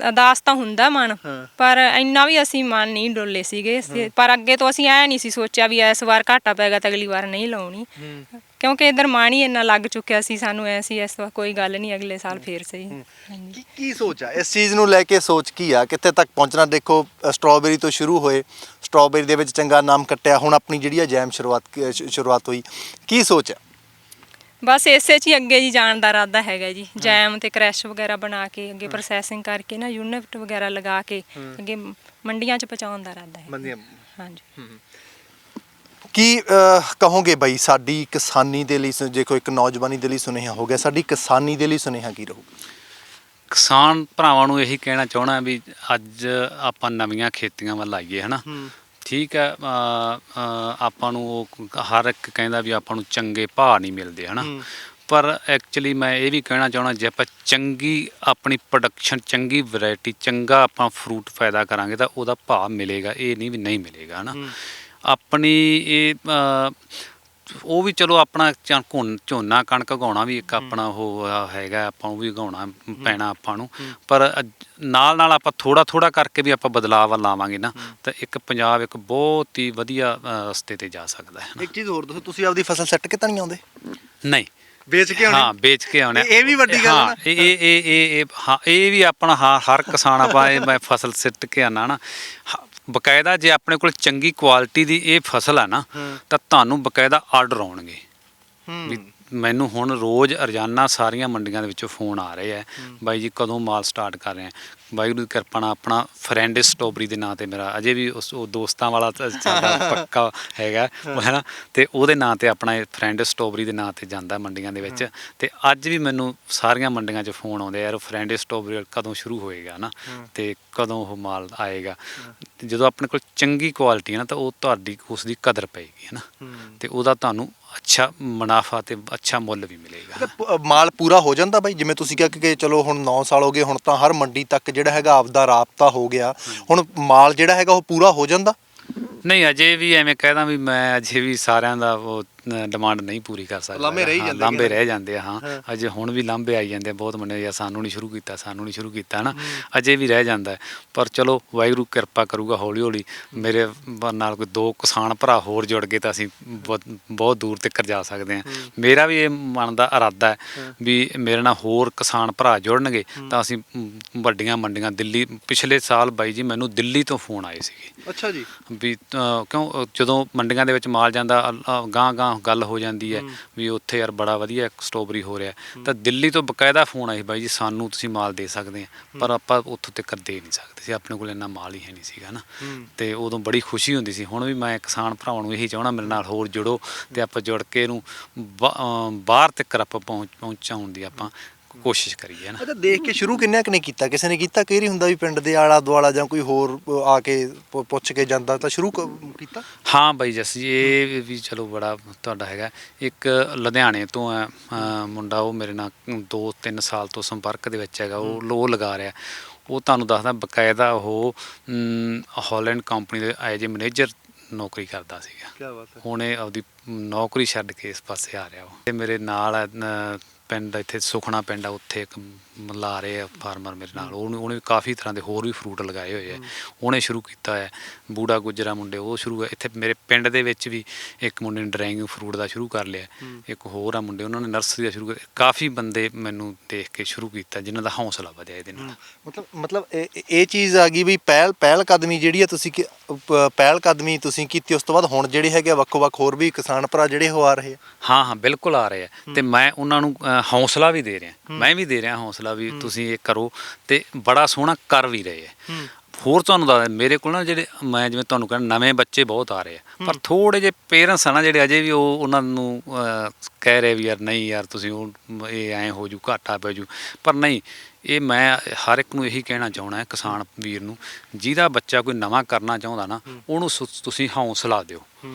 ਉਦਾਸ ਤਾਂ ਹੁੰਦਾ ਮਨ, ਪਰ ਇੰਨਾ ਵੀ ਅਸੀਂ ਮਨ ਨਹੀਂ ਡੋਲੇ ਸੀਗੇ। ਪਰ ਅੱਗੇ ਤੋਂ ਅਸੀਂ ਐ ਨਹੀਂ ਸੀ ਸੋਚਿਆ ਵੀ ਇਸ ਵਾਰ ਘਾਟਾ ਪੈ ਗਿਆ ਤਾਂ ਅਗਲੀ ਵਾਰ ਨਹੀਂ ਲਾਉਣੀ, ਕਿਉਂਕਿ ਇੱਧਰ ਮਨ ਹੀ ਇੰਨਾ ਲੱਗ ਚੁੱਕਿਆ ਸੀ ਸਾਨੂੰ, ਐ ਸੀ ਇਸ ਵਾਰ ਕੋਈ ਗੱਲ ਨਹੀਂ, ਅਗਲੇ ਸਾਲ ਫੇਰ ਸਹੀ। ਕੀ ਸੋਚ ਆ ਇਸ ਚੀਜ਼ ਨੂੰ ਲੈ ਕੇ? ਸੋਚ ਕੀ ਆ, ਕਿੱਥੇ ਤੱਕ ਪਹੁੰਚਣਾ? ਦੇਖੋ ਸਟ੍ਰਾਬੇਰੀ ਤੋਂ ਸ਼ੁਰੂ ਹੋਏ, ਸਟ੍ਰਾਬੇਰੀ ਦੇ ਵਿੱਚ ਚੰਗਾ ਨਾਮ ਕੱਟਿਆ, ਹੁਣ ਆਪਣੀ ਜਿਹੜੀ ਆ ਜੈਮ ਸ਼ੁਰੂਆਤ ਹੋਈ, ਕੀ ਸੋਚ ਆ? ਬਸ ਇਸੇ 'ਚ ਹੀ ਅੱਗੇ ਜੀ ਜਾਣ ਦਾ ਇਰਾਦਾ ਹੈਗਾ ਜੀ, ਜੈਮ ਤੇ ਕ੍ਰੈਸ਼ ਵਗੈਰਾ ਬਣਾ ਕੇ ਅੱਗੇ ਪ੍ਰੋਸੈਸਿੰਗ ਕਰਕੇ ਨਾ ਯੂਨਿਟ ਵਗੈਰਾ ਲਗਾ ਕੇ ਅੱਗੇ ਮੰਡੀਆਂ 'ਚ ਪਹੁੰਚਾਉਣ ਦਾ ਇਰਾਦਾ ਹੈ। ਹਾਂਜੀ। ਕੀ ਕਹੋਗੇ ਬਾਈ, ਸਾਡੀ ਕਿਸਾਨੀ ਦੇ ਲਈ ਦੇਖੋ ਇੱਕ ਨੌਜਵਾਨੀ ਦੇ ਲਈ ਸੁਨੇਹਾ ਹੋ ਗਿਆ, ਸਾਡੀ ਕਿਸਾਨੀ ਦੇ ਲਈ ਸੁਨੇਹਾ ਕੀ ਰਹੂ? ਕਿਸਾਨ ਭਰਾਵਾਂ ਨੂੰ ਇਹੀ ਕਹਿਣਾ ਚਾਹੁੰਦਾ ਵੀ ਅੱਜ ਆਪਾਂ ਨਵੀਆਂ ਖੇਤੀਆਂ ਵੱਲ ਆਈਏ, ਹੈ ਨਾ। ਠੀਕ ਹੈ, ਆਪਾਂ ਨੂੰ ਉਹ ਹਰ ਇੱਕ ਕਹਿੰਦਾ ਵੀ ਆਪਾਂ ਨੂੰ ਚੰਗੇ ਭਾਅ ਨਹੀਂ ਮਿਲਦੇ, ਹੈ ਨਾ, ਪਰ ਐਕਚੁਅਲੀ ਮੈਂ ਇਹ ਵੀ ਕਹਿਣਾ ਚਾਹੁੰਦਾ ਜੇ ਆਪਾਂ ਚੰਗੀ ਆਪਣੀ ਪ੍ਰੋਡਕਸ਼ਨ, ਚੰਗੀ ਵੈਰਾਈਟੀ, ਚੰਗਾ ਆਪਾਂ ਫਰੂਟ ਪੈਦਾ ਕਰਾਂਗੇ ਤਾਂ ਉਹਦਾ ਭਾਅ ਮਿਲੇਗਾ, ਇਹ ਨਹੀਂ ਵੀ ਨਹੀਂ ਮਿਲੇਗਾ, ਹੈ ਨਾ। ਆਪਣੀ ਇਹ ਉਹ ਵੀ ਚਲੋ ਆਪਣਾ ਝੋਨਾ ਕਣਕ ਉਗਾਉਣਾ ਵੀ ਇੱਕ ਆਪਣਾ ਉਹ ਹੈਗਾ, ਆਪਾਂ ਉਹ ਵੀ ਉਗਾਉਣਾ ਪੈਣਾ ਆਪਾਂ ਨੂੰ। ਪਰ ਨਾਲ ਨਾਲ ਆਪਾਂ ਥੋੜਾ ਥੋੜਾ ਕਰਕੇ ਵੀ ਆਪਾਂ ਬਦਲਾਅ ਵੱਲ ਲਾਵਾਂਗੇ ਨਾ, ਤਾਂ ਇੱਕ ਪੰਜਾਬ ਇੱਕ ਬਹੁਤ ਹੀ ਵਧੀਆ ਰਸਤੇ ਤੇ ਜਾ ਸਕਦਾ ਹੈ। ਇੱਕ ਚੀਜ਼ ਹੋਰ ਦੱਸੋ, ਤੁਸੀਂ ਆਪਦੀ ਫਸਲ ਸੱਟ ਕੇ ਤਾਂ ਨਹੀਂ ਆਉਂਦੇ? ਨਹੀਂ, ਵੇਚ ਕੇ ਆਉਣੇ? ਹਾਂ, ਵੇਚ ਕੇ ਆਉਣੇ। ਇਹ ਵੀ ਵੱਡੀ ਗੱਲ ਹੈ ਨਾ। ਇਹ ਵੀ ਆਪਣਾ ਹਰ ਕਿਸਾਨ ਆਪਾਂ ਮੈਂ ਫਸਲ ਸਿੱਟ ਕੇ ਆਉਣਾ ਨਾ, ਬਕਾਇਦਾ ਜੇ ਆਪਣੇ ਕੋਲ ਚੰਗੀ ਕੁਆਲਿਟੀ ਦੀ ਇਹ ਫਸਲ ਆ ਨਾ, ਤਾਂ ਤੁਹਾਨੂੰ ਬਕਾਇਦਾ ਆਰਡਰ ਆਉਣਗੇ। ਵੀ ਮੈਨੂੰ ਹੁਣ ਰੋਜ਼ ਰੋਜ਼ਾਨਾ ਸਾਰੀਆਂ ਮੰਡੀਆਂ ਦੇ ਵਿੱਚੋਂ ਫੋਨ ਆ ਰਹੇ ਆ, ਬਾਈ ਜੀ ਕਦੋਂ ਮਾਲ ਸਟਾਰਟ ਕਰ ਰਹੇ ਆ। ਵਾਹਿਗੁਰੂ ਦੀ ਕਿਰਪਾ ਨਾਲ ਆਪਣਾ ਫਰੈਂਡ ਸਟ੍ਰਾਬੇਰੀ ਦੇ ਨਾਂ ਤੇ ਮੇਰਾ ਅਜੇ ਵੀ ਉਹ ਦੋਸਤਾਂ ਵਾਲਾ ਸਾਡਾ ਪੱਕਾ ਹੈਗਾ ਹੈ ਨਾ, ਤੇ ਉਹਦੇ ਨਾਂ ਤੇ ਆਪਣਾ ਫਰੈਂਡ ਸਟ੍ਰਾਬੇਰੀ ਦੇ ਨਾਂ ਤੇ ਜਾਂਦਾ ਮੰਡੀਆਂ ਦੇ ਵਿੱਚ। ਤੇ ਅੱਜ ਵੀ ਮੈਨੂੰ ਸਾਰੀਆਂ ਮੰਡੀਆਂ 'ਚ ਫੋਨ ਆਉਂਦੇ ਯਾਰ ਫਰੈਂਡ ਸਟ੍ਰਾਬੇਰੀ ਕਦੋਂ ਸ਼ੁਰੂ ਹੋਏਗਾ ਨਾ, ਤੇ ਕਦੋਂ ਉਹ ਮਾਲ ਆਏਗਾ। ਜਦੋਂ ਆਪਣੇ ਕੋਲ ਚੰਗੀ ਕੁਆਲਿਟੀ ਹੈ ਨਾ, ਤਾਂ ਉਹ ਤੁਹਾਡੀ ਉਸ ਦੀ ਕਦਰ ਪਏਗੀ ਹੈ ਨਾ, ਤੇ ਉਹਦਾ ਤੁਹਾਨੂੰ ਅੱਛਾ ਮੁਨਾਫਾ ਤੇ ਅੱਛਾ ਮੁੱਲ ਵੀ ਮਿਲੇਗਾ। ਮਾਲ ਪੂਰਾ ਹੋ ਜਾਂਦਾ ਬਾਈ, ਜਿਵੇਂ ਤੁਸੀਂ ਕਿਹਾ ਕਿ ਚਲੋ ਹੁਣ 9 ਸਾਲ ਹੋ ਗਏ, ਹੁਣ ਤਾਂ ਹਰ ਮੰਡੀ ਤੱਕ ਜਿਹੜਾ ਹੈਗਾ ਆਪਦਾ ਰਾਬਤਾ ਹੋ ਗਿਆ, ਹੁਣ ਮਾਲ ਜਿਹੜਾ ਹੈਗਾ ਉਹ ਪੂਰਾ ਹੋ ਜਾਂਦਾ? ਨਹੀਂ, ਅਜੇ ਵੀ ਐਵੇਂ ਕਹਿਦਾ ਵੀ ਮੈਂ ਅਜੇ ਵੀ ਸਾਰਿਆਂ ਦਾ ਉਹ ਡਿਮਾਂਡ ਨਹੀਂ ਪੂਰੀ ਕਰ ਸਕਦਾ। ਲਾਂਭੇ ਰਹਿ ਜਾਂਦੇ ਆ। ਹਾਂ, ਅਜੇ ਹੁਣ ਵੀ ਲਾਂਭੇ ਆਈ ਜਾਂਦੇ ਬਹੁਤ ਮੰਨੇ, ਜਾਂ ਸਾਨੂੰ ਨਹੀਂ ਸ਼ੁਰੂ ਕੀਤਾ, ਸਾਨੂੰ ਨਹੀਂ ਸ਼ੁਰੂ ਕੀਤਾ ਨਾ, ਅਜੇ ਵੀ ਰਹਿ ਜਾਂਦਾ। ਪਰ ਚਲੋ ਵਾਹਿਗੁਰੂ ਕਿਰਪਾ ਕਰੂਗਾ, ਹੌਲੀ ਹੌਲੀ ਮੇਰੇ ਨਾਲ ਕੋਈ 2 ਕਿਸਾਨ ਭਰਾ ਹੋਰ ਜੁੜ ਗਏ ਤਾਂ ਅਸੀਂ ਬਹੁਤ ਦੂਰ ਤੱਕ ਜਾ ਸਕਦੇ ਹਾਂ। ਮੇਰਾ ਵੀ ਇਹ ਮਨ ਦਾ ਇਰਾਦਾ ਹੈ ਵੀ ਮੇਰੇ ਨਾਲ ਹੋਰ ਕਿਸਾਨ ਭਰਾ ਜੁੜਨਗੇ ਤਾਂ ਅਸੀਂ ਵੱਡੀਆਂ ਮੰਡੀਆਂ ਦਿੱਲੀ, ਪਿਛਲੇ ਸਾਲ ਬਾਈ ਜੀ ਮੈਨੂੰ ਦਿੱਲੀ ਤੋਂ ਫੋਨ ਆਏ ਸੀਗੇ। ਅੱਛਾ ਜੀ। ਵੀ ਕਿਉਂ ਜਦੋਂ ਮੰਡੀਆਂ ਦੇ ਵਿੱਚ ਮਾਲ ਜਾਂਦਾ ਗਾਂਹ ਗੱਲ ਹੋ ਜਾਂਦੀ ਹੈ ਵੀ ਉੱਥੇ ਯਾਰ ਬੜਾ ਵਧੀਆ ਸਟ੍ਰਾਬੇਰੀ ਹੋ ਰਿਹਾ, ਤਾਂ ਦਿੱਲੀ ਤੋਂ ਬਕਾਇਦਾ ਫੋਨ ਆਈ ਬਾਈ ਜੀ ਸਾਨੂੰ ਤੁਸੀਂ ਮਾਲ ਦੇ ਸਕਦੇ ਆ, ਪਰ ਆਪਾਂ ਉੱਥੋਂ ਤੱਕ ਦੇ ਨਹੀਂ ਸਕਦੇ ਸੀ, ਆਪਣੇ ਕੋਲ ਇੰਨਾ ਮਾਲ ਹੀ ਹੈ ਨਹੀਂ ਸੀਗਾ ਨਾ। ਤੇ ਉਦੋਂ ਬੜੀ ਖੁਸ਼ੀ ਹੁੰਦੀ ਸੀ। ਹੁਣ ਵੀ ਮੈਂ ਕਿਸਾਨ ਭਰਾਵਾਂ ਨੂੰ ਇਹੀ ਚਾਹਣਾ ਮੇਰੇ ਨਾਲ ਹੋਰ ਜੁੜੋ, ਤੇ ਆਪਾਂ ਜੁੜ ਕੇ ਇਹਨੂੰ ਬਾਹਰ ਤੱਕ ਆਪਾਂ ਪਹੁੰਚਾਉਣ ਦੀ ਆਪਾਂ ਕੋਸ਼ਿਸ਼ ਕਰੀਏ ਨਾ। ਅੱਛਾ, ਦੇਖ ਕੇ ਸ਼ੁਰੂ ਕਿੰਨਾ ਕੁ ਨੇ ਕੀਤਾ? ਕਿਸੇ ਨੇ ਕੀਤਾ? ਕਈ ਵਾਰੀ ਹੁੰਦਾ ਵੀ ਪਿੰਡ ਦੇ ਆਲਾ ਦੁਆਲਾ ਜਾਂ ਕੋਈ ਹੋਰ ਆ ਕੇ ਪੁੱਛ ਕੇ ਜਾਂਦਾ, ਤਾਂ ਸ਼ੁਰੂ ਕੀਤਾ? ਹਾਂ ਬਾਈ ਜੱਸੀ, ਇਹ ਵੀ ਚਲੋ ਬੜਾ ਤੁਹਾਡਾ ਹੈਗਾ। ਇੱਕ ਲੁਧਿਆਣੇ ਤੋਂ ਹੈ ਮੁੰਡਾ, ਉਹ ਮੇਰੇ ਨਾਲ 2-3 ਸਾਲ ਤੋਂ ਸੰਪਰਕ ਦੇ ਵਿੱਚ ਹੈਗਾ। ਉਹ ਲੋ ਲਗਾ ਰਿਹਾ, ਉਹ ਤੁਹਾਨੂੰ ਦੱਸਦਾ ਬਕਾਇਦਾ ਉਹ ਹਾਲੈਂਡ ਕੰਪਨੀ ਦੇ ਐਜ ਏ ਮੈਨੇਜਰ ਨੌਕਰੀ ਕਰਦਾ ਸੀਗਾ। ਕਿਆ ਬਾਤ ਹੈ। ਹੁਣ ਇਹ ਆਪਦੀ ਨੌਕਰੀ ਛੱਡ ਕੇ ਇਸ ਪਾਸੇ ਆ ਰਿਹਾ। ਉਹ ਤੇ ਮੇਰੇ ਨਾਲ ਪਿੰਡ ਇੱਥੇ ਸੁਖਣਾ ਪਿੰਡ ਆ, ਉੱਥੇ ਇੱਕ ਲਾ ਰਹੇ ਆ ਫਾਰਮਰ ਮੇਰੇ ਨਾਲ। ਉਹਨੇ ਵੀ ਕਾਫੀ ਤਰ੍ਹਾਂ ਦੇ ਹੋਰ ਵੀ ਫਰੂਟ ਲਗਾਏ ਹੋਏ ਆ, ਉਹਨੇ ਸ਼ੁਰੂ ਕੀਤਾ ਹੈ। ਬੂੜਾ ਗੁੱਜਰਾ ਮੁੰਡੇ ਉਹ ਸ਼ੁਰੂ ਹੈ। ਇੱਥੇ ਮੇਰੇ ਪਿੰਡ ਦੇ ਵਿੱਚ ਵੀ ਇੱਕ ਮੁੰਡੇ ਨੇ ਡਰਾਇੰਗ ਫਰੂਟ ਦਾ ਸ਼ੁਰੂ ਕਰ ਲਿਆ, ਇੱਕ ਹੋਰ ਆ ਮੁੰਡੇ ਉਹਨਾਂ ਨੇ ਨਰਸਰੀ ਦਾ ਸ਼ੁਰੂ ਕਰ। ਕਾਫੀ ਬੰਦੇ ਮੈਨੂੰ ਦੇਖ ਕੇ ਸ਼ੁਰੂ ਕੀਤਾ ਜਿਨ੍ਹਾਂ ਦਾ ਹੌਸਲਾ ਵਧਿਆ ਇਹਦੇ ਨਾਲ। ਮਤਲਬ ਇਹ ਚੀਜ਼ ਆ ਗਈ ਵੀ ਪਹਿਲ ਕਦਮੀ ਜਿਹੜੀ ਆ ਤੁਸੀਂ ਪਹਿਲ ਕਦਮੀ ਤੁਸੀਂ ਕੀਤੀ, ਉਸ ਤੋਂ ਬਾਅਦ ਹੁਣ ਜਿਹੜੇ ਹੈਗੇ ਵੱਖੋ-ਵੱਖ ਹੋਰ ਵੀ ਕਿਸਾਨ ਭਰਾ ਜਿਹੜੇ ਉਹ ਆ ਰਹੇ ਆ? ਹਾਂ, ਬਿਲਕੁਲ ਆ ਰਹੇ ਆ, ਤੇ ਮੈਂ ਉਹਨਾਂ ਨੂੰ ਹੌਸਲਾ ਵੀ ਦੇ ਰਿਹਾ, ਮੈਂ ਵੀ ਦੇ ਰਿਹਾ ਹੌਸਲਾ ਵੀ ਤੁਸੀਂ ਇਹ ਕਰੋ, ਤੇ ਬੜਾ ਸੋਹਣਾ ਕਰ ਵੀ ਰਹੇ ਆ। ਹੋਰ ਤੁਹਾਨੂੰ ਦੱਸ, ਮੇਰੇ ਕੋਲ ਨਾ ਜਿਹੜੇ ਮੈਂ ਜਿਵੇਂ ਤੁਹਾਨੂੰ ਕਹਿੰਦਾ ਨਵੇਂ ਬੱਚੇ ਬਹੁਤ ਆ ਰਹੇ ਆ, ਪਰ ਥੋੜ੍ਹੇ ਜਿਹੇ ਪੇਰੈਂਟਸ ਆ ਨਾ ਜਿਹੜੇ ਅਜੇ ਵੀ ਉਹ ਉਹਨਾਂ ਨੂੰ ਕਹਿ ਰਹੇ ਵੀ ਯਾਰ ਨਹੀਂ ਯਾਰ ਤੁਸੀਂ ਉਹ ਇਹ ਐਂ ਹੋ ਜੂ, ਘਾਟਾ ਪੈ ਜੂ। ਪਰ ਨਹੀਂ, ਇਹ ਮੈਂ ਹਰ ਇੱਕ ਨੂੰ ਇਹੀ ਕਹਿਣਾ ਚਾਹੁੰਦਾ ਕਿਸਾਨ ਵੀਰ ਨੂੰ, ਜਿਹਦਾ ਬੱਚਾ ਕੋਈ ਨਵਾਂ ਕਰਨਾ ਚਾਹੁੰਦਾ ਨਾ, ਉਹਨੂੰ ਤੁਸੀਂ ਹੌਸਲਾ ਦਿਓ।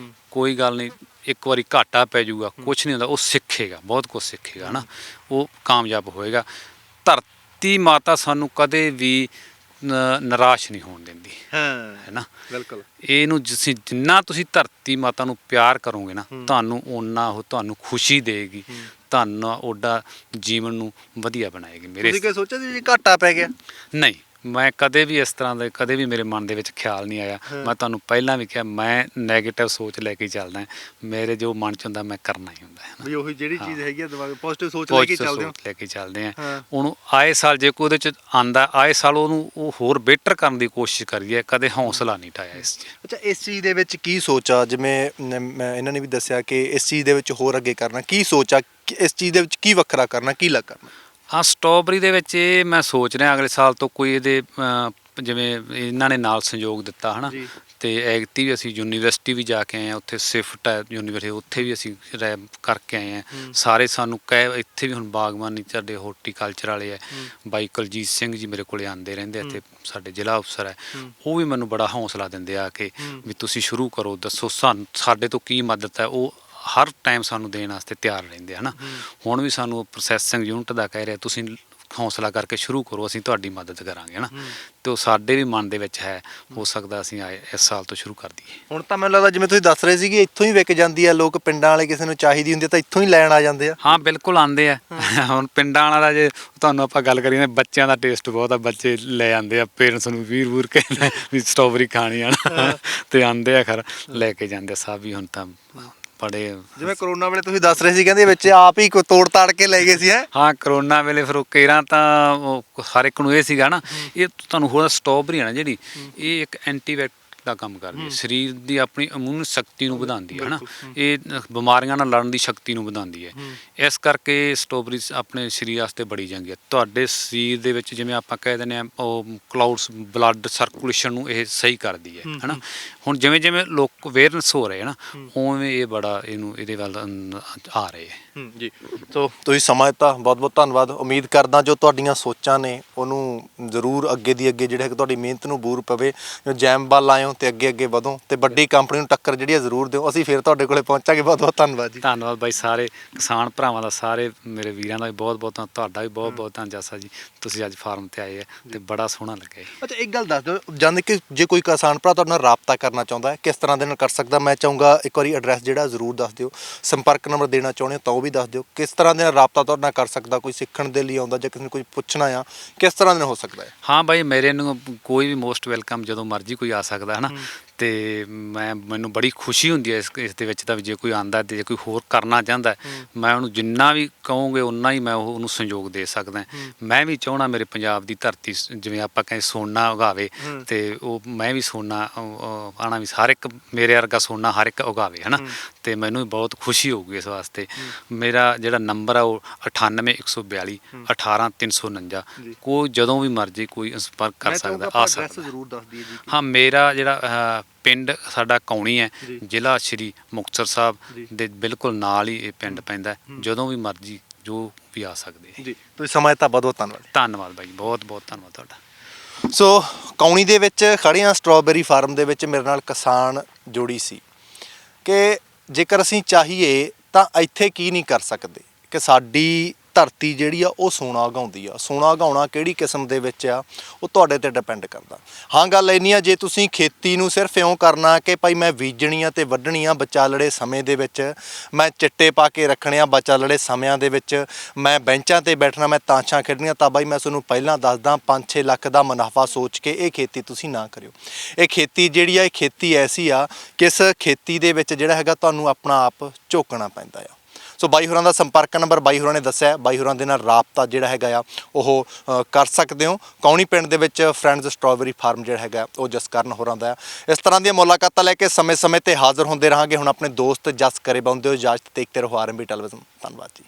ਕੋਈ ਗੱਲ ਨਹੀਂ, ਇੱਕ ਵਾਰੀ ਘਾਟਾ ਪੈ ਜੂਗਾ, ਕੁਛ ਨਹੀਂ ਹੁੰਦਾ, ਉਹ ਸਿੱਖੇਗਾ, ਬਹੁਤ ਕੁਛ ਸਿੱਖੇਗਾ ਨਾ, ਉਹ ਕਾਮਯਾਬ ਹੋਏਗਾ। ਧਰਤੀ ਮਾਤਾ ਸਾਨੂੰ ਕਦੇ ਵੀ ਨਿਰਾਸ਼ ਨਹੀਂ ਹੋਣ ਦਿੰਦੀ ਹੈ ਨਾ। ਬਿਲਕੁਲ। ਇਹਨੂੰ ਜਿੰਨਾ ਤੁਸੀਂ ਧਰਤੀ ਮਾਤਾ ਨੂੰ ਪਿਆਰ ਕਰੋਗੇ ਨਾ, ਤੁਹਾਨੂੰ ਓਨਾ ਉਹ ਤੁਹਾਨੂੰ ਖੁਸ਼ੀ ਦੇਗੀ, ਤੁਹਾਨੂੰ ਓਡਾ ਜੀਵਨ ਨੂੰ ਵਧੀਆ ਬਣਾਏਗੀ। ਤੁਸੀਂ ਕੀ ਸੋਚਿਆ ਸੀ ਜੀ ਘਾਟਾ ਪੈ ਗਿਆ? ਨਹੀਂ, ਮੈਂ ਕਦੇ ਵੀ ਇਸ ਤਰ੍ਹਾਂ ਦਾ ਕਦੇ ਵੀ ਮੇਰੇ ਮਨ ਦੇ ਵਿੱਚ ਖਿਆਲ ਨਹੀਂ ਆਇਆ। ਮੈਂ ਤੁਹਾਨੂੰ ਪਹਿਲਾਂ ਵੀ ਕਿਹਾ, ਮੈਂ ਨੈਗੇਟਿਵ ਸੋਚ ਲੈ ਕੇ ਚੱਲਦਾ। ਮੇਰੇ ਜੋ ਮਨ 'ਚ ਹੁੰਦਾ ਮੈਂ ਕਰਨਾ ਹੀ ਹੁੰਦਾ ਹੈ। ਵੀ ਉਹੀ ਜਿਹੜੀ ਚੀਜ਼ ਹੈਗੀ ਆ ਦਿਮਾਗ ਪੋਜ਼ਿਟਿਵ ਸੋਚ ਲੈ ਕੇ ਚੱਲਦੇ ਆ। ਉਹਨੂੰ ਆਏ ਸਾਲ ਜੇ ਕੋਈ ਉਹਦੇ 'ਚ ਆਂਦਾ, ਆਏ ਸਾਲ ਉਹਨੂੰ ਉਹ ਹੋਰ ਬਿਹਤਰ ਕਰਨ ਦੀ ਕੋਸ਼ਿਸ਼ ਕਰੀਏ, ਕਦੇ ਹੌਸਲਾ ਨਹੀਂ ਢਾਇਆ ਇਸ 'ਚ। ਅੱਛਾ, ਇਸ ਚੀਜ਼ ਦੇ ਵਿੱਚ ਕੀ ਸੋਚ ਆ? ਜਿਵੇਂ ਇਹਨਾਂ ਨੇ ਵੀ ਦੱਸਿਆ ਕਿ ਇਸ ਚੀਜ਼ ਦੇ ਵਿੱਚ ਹੋਰ ਅੱਗੇ ਕਰਨਾ, ਕੀ ਸੋਚ ਆ ਇਸ ਚੀਜ਼ ਦੇ ਵਿੱਚ? ਕੀ ਵੱਖਰਾ ਕਰਨਾ, ਕੀ ਲੱਗ ਕਰਨਾ? ਹਾਂ, ਸਟ੍ਰਾਬੇਰੀ ਦੇ ਵਿੱਚ ਇਹ ਮੈਂ ਸੋਚ ਰਿਹਾ ਅਗਲੇ ਸਾਲ ਤੋਂ ਕੋਈ ਇਹਦੇ ਜਿਵੇਂ ਇਹਨਾਂ ਨੇ ਨਾਲ ਸਹਿਯੋਗ ਦਿੱਤਾ ਹੈ ਨਾ, ਤੇ ਐਗਤੀ ਵੀ ਅਸੀਂ ਯੂਨੀਵਰਸਿਟੀ ਵੀ ਜਾ ਕੇ ਆਏ ਹਾਂ, ਉੱਥੇ ਸਿਫਟ ਹੈ ਯੂਨੀਵਰਸਿਟੀ, ਉੱਥੇ ਵੀ ਅਸੀਂ ਕਰਕੇ ਆਏ ਹਾਂ। ਸਾਰੇ ਸਾਨੂੰ ਇੱਥੇ ਵੀ ਹੁਣ ਬਾਗਬਾਨੀ ਸਾਡੇ ਹੋਰਟੀਕਲਚਰ ਵਾਲੇ ਹੈ, ਬਾਈ ਕੁਲਜੀਤ ਸਿੰਘ ਜੀ ਮੇਰੇ ਕੋਲ ਆਉਂਦੇ ਰਹਿੰਦੇ, ਇੱਥੇ ਸਾਡੇ ਜ਼ਿਲ੍ਹਾ ਅਫਸਰ ਹੈ, ਉਹ ਵੀ ਮੈਨੂੰ ਬੜਾ ਹੌਸਲਾ ਦਿੰਦੇ ਆ ਕਿ ਵੀ ਤੁਸੀਂ ਸ਼ੁਰੂ ਕਰੋ, ਦੱਸੋ ਸਾਡੇ ਤੋਂ ਕੀ ਮਦਦ ਹੈ। ਉਹ ਹਰ ਟਾਈਮ ਸਾਨੂੰ ਦੇਣ ਵਾਸਤੇ ਤਿਆਰ ਰਹਿੰਦੇ ਹਨ। ਹੁਣ ਵੀ ਸਾਨੂੰ ਪ੍ਰੋਸੈਸਿੰਗ ਯੂਨਿਟ ਦਾ ਕਹਿ ਰਿਹਾ, ਤੁਸੀਂ ਹੌਸਲਾ ਕਰਕੇ ਸ਼ੁਰੂ ਕਰੋ, ਅਸੀਂ ਤੁਹਾਡੀ ਮਦਦ ਕਰਾਂਗੇ ਹਨਾ। ਤੇ ਉਹ ਸਾਡੇ ਵੀ ਮਨ ਦੇ ਵਿੱਚ ਹੈ, ਹੋ ਸਕਦਾ ਅਸੀਂ ਇਸ ਸਾਲ ਤੋਂ ਸ਼ੁਰੂ ਕਰ ਦਈਏ। ਹੁਣ ਤਾਂ ਮੈਨੂੰ ਲੱਗਦਾ ਜਿਵੇਂ ਤੁਸੀਂ ਦੱਸ ਰਹੇ ਸੀਗੇ ਇੱਥੋਂ ਹੀ ਵਿਕ ਜਾਂਦੀ ਆ, ਲੋਕ ਪਿੰਡਾਂ ਵਾਲੇ ਕਿਸੇ ਨੂੰ ਚਾਹੀਦੀ ਹੁੰਦੀ ਤਾਂ ਇੱਥੋਂ ਹੀ ਲੈਣ ਆ ਜਾਂਦੇ ਆ। ਹਾਂ ਬਿਲਕੁਲ ਆਉਂਦੇ ਆ। ਹੁਣ ਪਿੰਡਾਂ ਵਾਲਾ ਜੇ ਤੁਹਾਨੂੰ ਆਪਾਂ ਗੱਲ ਕਰੀਏ, ਬੱਚਿਆਂ ਦਾ ਟੇਸਟ ਬਹੁਤ ਆ, ਬੱਚੇ ਲੈ ਆਉਂਦੇ ਆ, ਪੇਰੈਂਟਸ ਨੂੰ ਵੀਰ ਕਹਿੰਦੇ ਵੀ ਸਟ੍ਰਾਬੇਰੀ ਖਾਣੀ ਆ ਨਾ ਤੇ ਆਉਂਦੇ ਆ, ਖਰ ਲੈ ਕੇ ਜਾਂਦੇ ਸਭ ਵੀ। ਹੁਣ ਤਾਂ ਬੜੇ ਜਿਵੇਂ ਕਰੋਨਾ ਵੇਲੇ ਤੁਸੀਂ ਦੱਸ ਰਹੇ ਸੀ ਕਹਿੰਦੇ ਵਿੱਚ ਆਪ ਹੀ ਕੋਈ ਤੋੜ ਤਾੜ ਕੇ ਲੈ ਗਏ ਸੀ ਹੈ। ਹਾਂ ਕਰੋਨਾ ਵੇਲੇ ਫਿਰ ਉਹ ਕੇਰਾਂ ਤਾਂ ਉਹ ਹਰ ਇੱਕ ਨੂੰ ਇਹ ਸੀਗਾ ਨਾ, ਇਹ ਤੁਹਾਨੂੰ ਹੋਰ ਸਟ੍ਰਾਬੇਰੀ ਆ ਨਾ ਜਿਹੜੀ, ਇਹ ਇੱਕ ਐਂਟੀਬਾਇਓਟਿਕ ਦਾ ਕੰਮ ਕਰਦੀ ਹੈ, ਸਰੀਰ ਦੀ ਆਪਣੀ ਇਮਿਊਨ ਸ਼ਕਤੀ ਨੂੰ ਵਧਾਉਂਦੀ ਹੈ ਹਨਾ, ਇਹ ਬਿਮਾਰੀਆਂ ਨਾਲ ਲੜਨ ਦੀ ਸ਼ਕਤੀ ਨੂੰ ਵਧਾਉਂਦੀ ਹੈ। ਇਸ ਕਰਕੇ ਸਟ੍ਰਾਬੇਰੀ ਆਪਣੇ ਸਰੀਰ ਵਾਸਤੇ ਬੜੀ ਚੰਗੀ ਹੈ। ਤੁਹਾਡੇ ਸਰੀਰ ਦੇ ਵਿੱਚ ਜਿਵੇਂ ਆਪਾਂ ਕਹਿ ਦਿੰਦੇ ਆ ਉਹ ਕਲਾਉਡਸ ਬਲੱਡ ਸਰਕੂਲੇਸ਼ਨ ਨੂੰ ਇਹ ਸਹੀ ਕਰਦੀ ਹੈ ਹਨਾ। ਹੁਣ ਜਿਵੇਂ ਜਿਵੇਂ ਲੋਕ ਅਵੇਅਰਨੈਸ ਹੋ ਰਹੇ ਨਾ, ਉਵੇਂ ਇਹ ਬੜਾ ਇਹਦੇ ਵੱਲ ਆ ਰਹੇ ਹੈ। ਜੀ ਸੋ ਤੁਸੀਂ ਸਮਾਂ ਦਿੱਤਾ, ਬਹੁਤ ਬਹੁਤ ਧੰਨਵਾਦ। ਉਮੀਦ ਕਰਦਾ ਜੋ ਤੁਹਾਡੀਆਂ ਸੋਚਾਂ ਨੇ ਉਹਨੂੰ ਜ਼ਰੂਰ ਅੱਗੇ ਦੀ ਅੱਗੇ ਜਿਹੜਾ ਹੈ ਤੁਹਾਡੀ ਮਿਹਨਤ ਨੂੰ ਬੂਰ ਪਵੇ, ਜੋ ਜੈਮ ਵੱਲ ਆਏ ਹੋ ਤੇ ਅੱਗੇ ਅੱਗੇ ਵਧੋ ਤੇ ਵੱਡੀ ਕੰਪਨੀ ਨੂੰ ਟੱਕਰ ਜਿਹੜੀ ਹੈ ਜ਼ਰੂਰ ਦਿਓ। ਅਸੀਂ ਫਿਰ ਤੁਹਾਡੇ ਕੋਲੇ ਪਹੁੰਚਾਂਗੇ। ਬਹੁਤ ਬਹੁਤ ਧੰਨਵਾਦ ਜੀ। ਧੰਨਵਾਦ ਬਾਈ, ਸਾਰੇ ਕਿਸਾਨ ਭਰਾਵਾਂ ਦਾ, ਸਾਰੇ ਮੇਰੇ ਵੀਰਾਂ ਦਾ ਵੀ ਬਹੁਤ ਬਹੁਤ ਤੁਹਾਡਾ ਵੀ ਬਹੁਤ ਬਹੁਤ ਧੰਨਵਾਦ ਜਾਸਾ ਜੀ, ਤੁਸੀਂ ਅੱਜ ਫਾਰਮ ਤੇ ਆਏ ਹੈ ਤੇ ਬੜਾ ਸੋਹਣਾ ਲੱਗਿਆ। ਅੱਛਾ ਇੱਕ ਗੱਲ ਦੱਸ ਦਿਓ, ਜਾਣ ਕਿ ਜੇ ਕੋਈ ਕਿਸਾਨ ਭਰਾ ਤੁਹਾਡੇ ਨਾਲ ਰਾਬਤਾ ਕਰਨਾ ਚਾਹੁੰਦਾ ਹੈ ਕਿਸ ਤਰ੍ਹਾਂ ਦੇ ਨਾਲ ਕਰ ਸਕਦਾ? ਮੈਂ ਚਾਹੂੰਗਾ ਇੱਕ ਵਾਰੀ ਐਡਰੈਸ ਜਿਹੜਾ ਜ਼ਰੂਰ ਦੱਸ ਦਿਓ, ਸੰਪਰਕ ਨੰਬਰ ਦੇਣਾ ਚਾਹੁੰਦੇ ਹੋ ਤਾਂ ਉਹ ਵੀ ਦੱਸ ਦਿਓ। ਕਿਸ ਤਰ੍ਹਾਂ ਦੇ ਨਾਲ ਰਾਬਤਾ ਤੁਹਾਡੇ ਨਾਲ ਕਰ ਸਕਦਾ? ਕੋਈ ਸਿੱਖਣ ਦੇ ਲਈ ਆਉਂਦਾ ਜਾਂ ਕਿਸੇ ਨੂੰ ਕੋਈ ਪੁੱਛਣਾ ਆ, ਕਿਸ ਤਰ੍ਹਾਂ ਦੇ ਨਾਲ ਹੋ ਸਕਦਾ ਹੈ? ਹਾਂ ਬਾਈ, ਮੇਰੇ ਨੂੰ ਕੋਈ ਵੀ ਮੋਸਟ ਵੈਲਕਮ, ਜਦੋਂ ਮਰਜ਼ੀ ਕੋਈ ਆ ਸਕਦਾ ਹੈ ਨਾ। ਤੇ ਮੈਨੂੰ ਬੜੀ ਖੁਸ਼ੀ ਹੁੰਦੀ ਹੈ ਇਸ ਦੇ ਵਿੱਚ ਤਾਂ, ਵੀ ਜੇ ਕੋਈ ਆਉਂਦਾ ਤੇ ਜੇ ਕੋਈ ਹੋਰ ਕਰਨਾ ਚਾਹੁੰਦਾ, ਮੈਂ ਉਹਨੂੰ ਜਿੰਨਾ ਵੀ ਕਹੋਗੇ ਉਨਾ ਹੀ ਮੈਂ ਉਹਨੂੰ ਸਹਿਯੋਗ ਦੇ ਸਕਦਾ। ਮੈਂ ਵੀ ਚਾਹੁੰਦਾ ਮੇਰੇ ਪੰਜਾਬ ਦੀ ਧਰਤੀ, ਜਿਵੇਂ ਆਪਾਂ ਕਹਿੰਦੇ ਸੋਨਾ ਉਗਾਵੇ, ਤੇ ਉਹ ਮੈਂ ਵੀ ਸੋਨਾ ਆਉਣਾ ਵੀ ਹਰ ਇੱਕ ਮੇਰੇ ਵਰਗਾ ਸੋਨਾ ਹਰ ਇੱਕ ਉਗਾਵੇ ਹਨਾ। ਤੇ ਮੈਨੂੰ ਵੀ ਬਹੁਤ ਖੁਸ਼ੀ ਹੋਊਗੀ ਇਸ ਵਾਸਤੇ। ਮੇਰਾ ਜਿਹੜਾ ਨੰਬਰ ਆ ਉਹ 98142 18349। ਕੋਈ ਜਦੋਂ ਵੀ ਮਰਜ਼ੀ ਕੋਈ ਸੰਪਰਕ ਕਰ ਸਕਦਾ, ਆ ਸਕਦਾ। ਜ਼ਰੂਰ ਦੱਸ ਦਈਏ ਜੀ। ਹਾਂ, ਮੇਰਾ ਜਿਹੜਾ ਪਿੰਡ ਸਾਡਾ ਕੌਣੀ ਹੈ, ਜ਼ਿਲ੍ਹਾ ਸ਼੍ਰੀ ਮੁਕਤਸਰ ਸਾਹਿਬ ਦੇ ਬਿਲਕੁਲ ਨਾਲ ਹੀ ਇਹ ਪਿੰਡ ਪੈਂਦਾ। ਜਦੋਂ ਵੀ ਮਰਜ਼ੀ ਜੋ ਵੀ ਆ ਸਕਦੇ ਜੀ। ਤੁਸੀਂ ਸਮਾਂ ਦਿੱਤਾ, ਬਹੁਤ ਬਹੁਤ ਧੰਨਵਾਦ। ਧੰਨਵਾਦ ਬਾਈ, ਬਹੁਤ ਬਹੁਤ ਧੰਨਵਾਦ ਤੁਹਾਡਾ। ਸੋ ਕੌਣੀ ਦੇ ਵਿੱਚ ਖੜ੍ਹੀਆਂ ਸਟ੍ਰਾਬੇਰੀ ਫਾਰਮ ਦੇ ਵਿੱਚ ਮੇਰੇ ਨਾਲ ਕਿਸਾਨ ਜੋੜੀ ਸੀ ਕਿ ਜੇਕਰ ਅਸੀਂ ਚਾਹੀਏ ਤਾਂ ਇੱਥੇ ਕੀ ਨਹੀਂ ਕਰ ਸਕਦੇ, ਕਿ ਸਾਡੀ ਧਰਤੀ ਜਿਹੜੀ ਆ ਉਹ ਸੋਨਾ ਉਗਾਉਂਦੀ ਆ। ਸੋਨਾ ਉਗਾਉਣਾ ਕਿਹੜੀ ਕਿਸਮ ਦੇ ਵਿੱਚ ਆ ਉਹ ਤੁਹਾਡੇ ਤੇ ਡਿਪੈਂਡ ਕਰਦਾ। ਹਾਂ ਗੱਲ ਇੰਨੀ ਆ, ਜੇ ਤੁਸੀਂ ਖੇਤੀ ਨੂੰ ਸਿਰਫ ਇਉਂ ਕਰਨਾ ਕਿ ਭਾਈ ਮੈਂ ਬੀਜਣੀ ਆ ਤੇ ਵੱਢਣੀ ਆ, ਵਿਚਾਲੜੇ ਸਮੇਂ ਦੇ ਵਿੱਚ ਮੈਂ ਚਿੱਟੇ ਪਾ ਕੇ ਰੱਖਣੇ ਆ, ਵਿਚਾਲੜੇ ਸਮਿਆਂ ਦੇ ਵਿੱਚ ਮੈਂ ਬੈਂਚਾਂ ਤੇ ਬੈਠਣਾ, ਮੈਂ ਤਾਸ਼ਾਂ ਖੇਡਣੀਆਂ, ਤਾਂ ਬਾਈ ਮੈਂ ਤੁਹਾਨੂੰ ਪਹਿਲਾਂ ਦੱਸਦਾ 5-6 ਲੱਖ ਦਾ ਮੁਨਾਫਾ ਸੋਚ ਕੇ ਇਹ ਖੇਤੀ ਤੁਸੀਂ ਨਾ ਕਰਿਓ। ਇਹ ਖੇਤੀ ਜਿਹੜੀ ਆ, ਇਹ ਖੇਤੀ ਐਸੀ ਆ ਕਿ ਇਸ ਖੇਤੀ ਦੇ ਵਿੱਚ ਜਿਹੜਾ ਹੈਗਾ ਤੁਹਾਨੂੰ ਆਪਣਾ ਆਪ ਝੋਕਣਾ ਪੈਂਦਾ ਆ। ਸੋ ਬਾਈ ਹੋਰਾਂ ਦਾ ਸੰਪਰਕ ਨੰਬਰ ਬਾਈ ਹੋਰਾਂ ਨੇ ਦੱਸਿਆ, ਬਾਈ ਹੋਰਾਂ ਦੇ ਨਾਲ ਰਾਬਤਾ ਜਿਹੜਾ ਹੈਗਾ ਆ ਉਹ ਕਰ ਸਕਦੇ ਹੋ। ਕੌਣੀ ਪਿੰਡ ਦੇ ਵਿੱਚ ਫਰੈਂਡਸ ਸਟ੍ਰਾਬੇਰੀ ਫਾਰਮ ਜਿਹੜਾ ਹੈਗਾ ਉਹ ਜਸਕਰਨ ਹੋਰਾਂ ਦਾ। ਇਸ ਤਰ੍ਹਾਂ ਦੀਆਂ ਮੁਲਾਕਾਤਾਂ ਲੈ ਕੇ ਸਮੇਂ-ਸਮੇਂ ਤੇ ਹਾਜ਼ਰ ਹੁੰਦੇ ਰਹਾਂਗੇ। ਹੁਣ ਆਪਣੇ ਦੋਸਤ ਜਸ ਕਰੇ ਬੰਦੇ ਹੋ, ਇਜਾਜ਼ਤ, ਦੇਖਦੇ ਰਹੋ RMB ਟੈਲੀਵਿਜ਼ਨ। ਧੰਨਵਾਦ ਜੀ।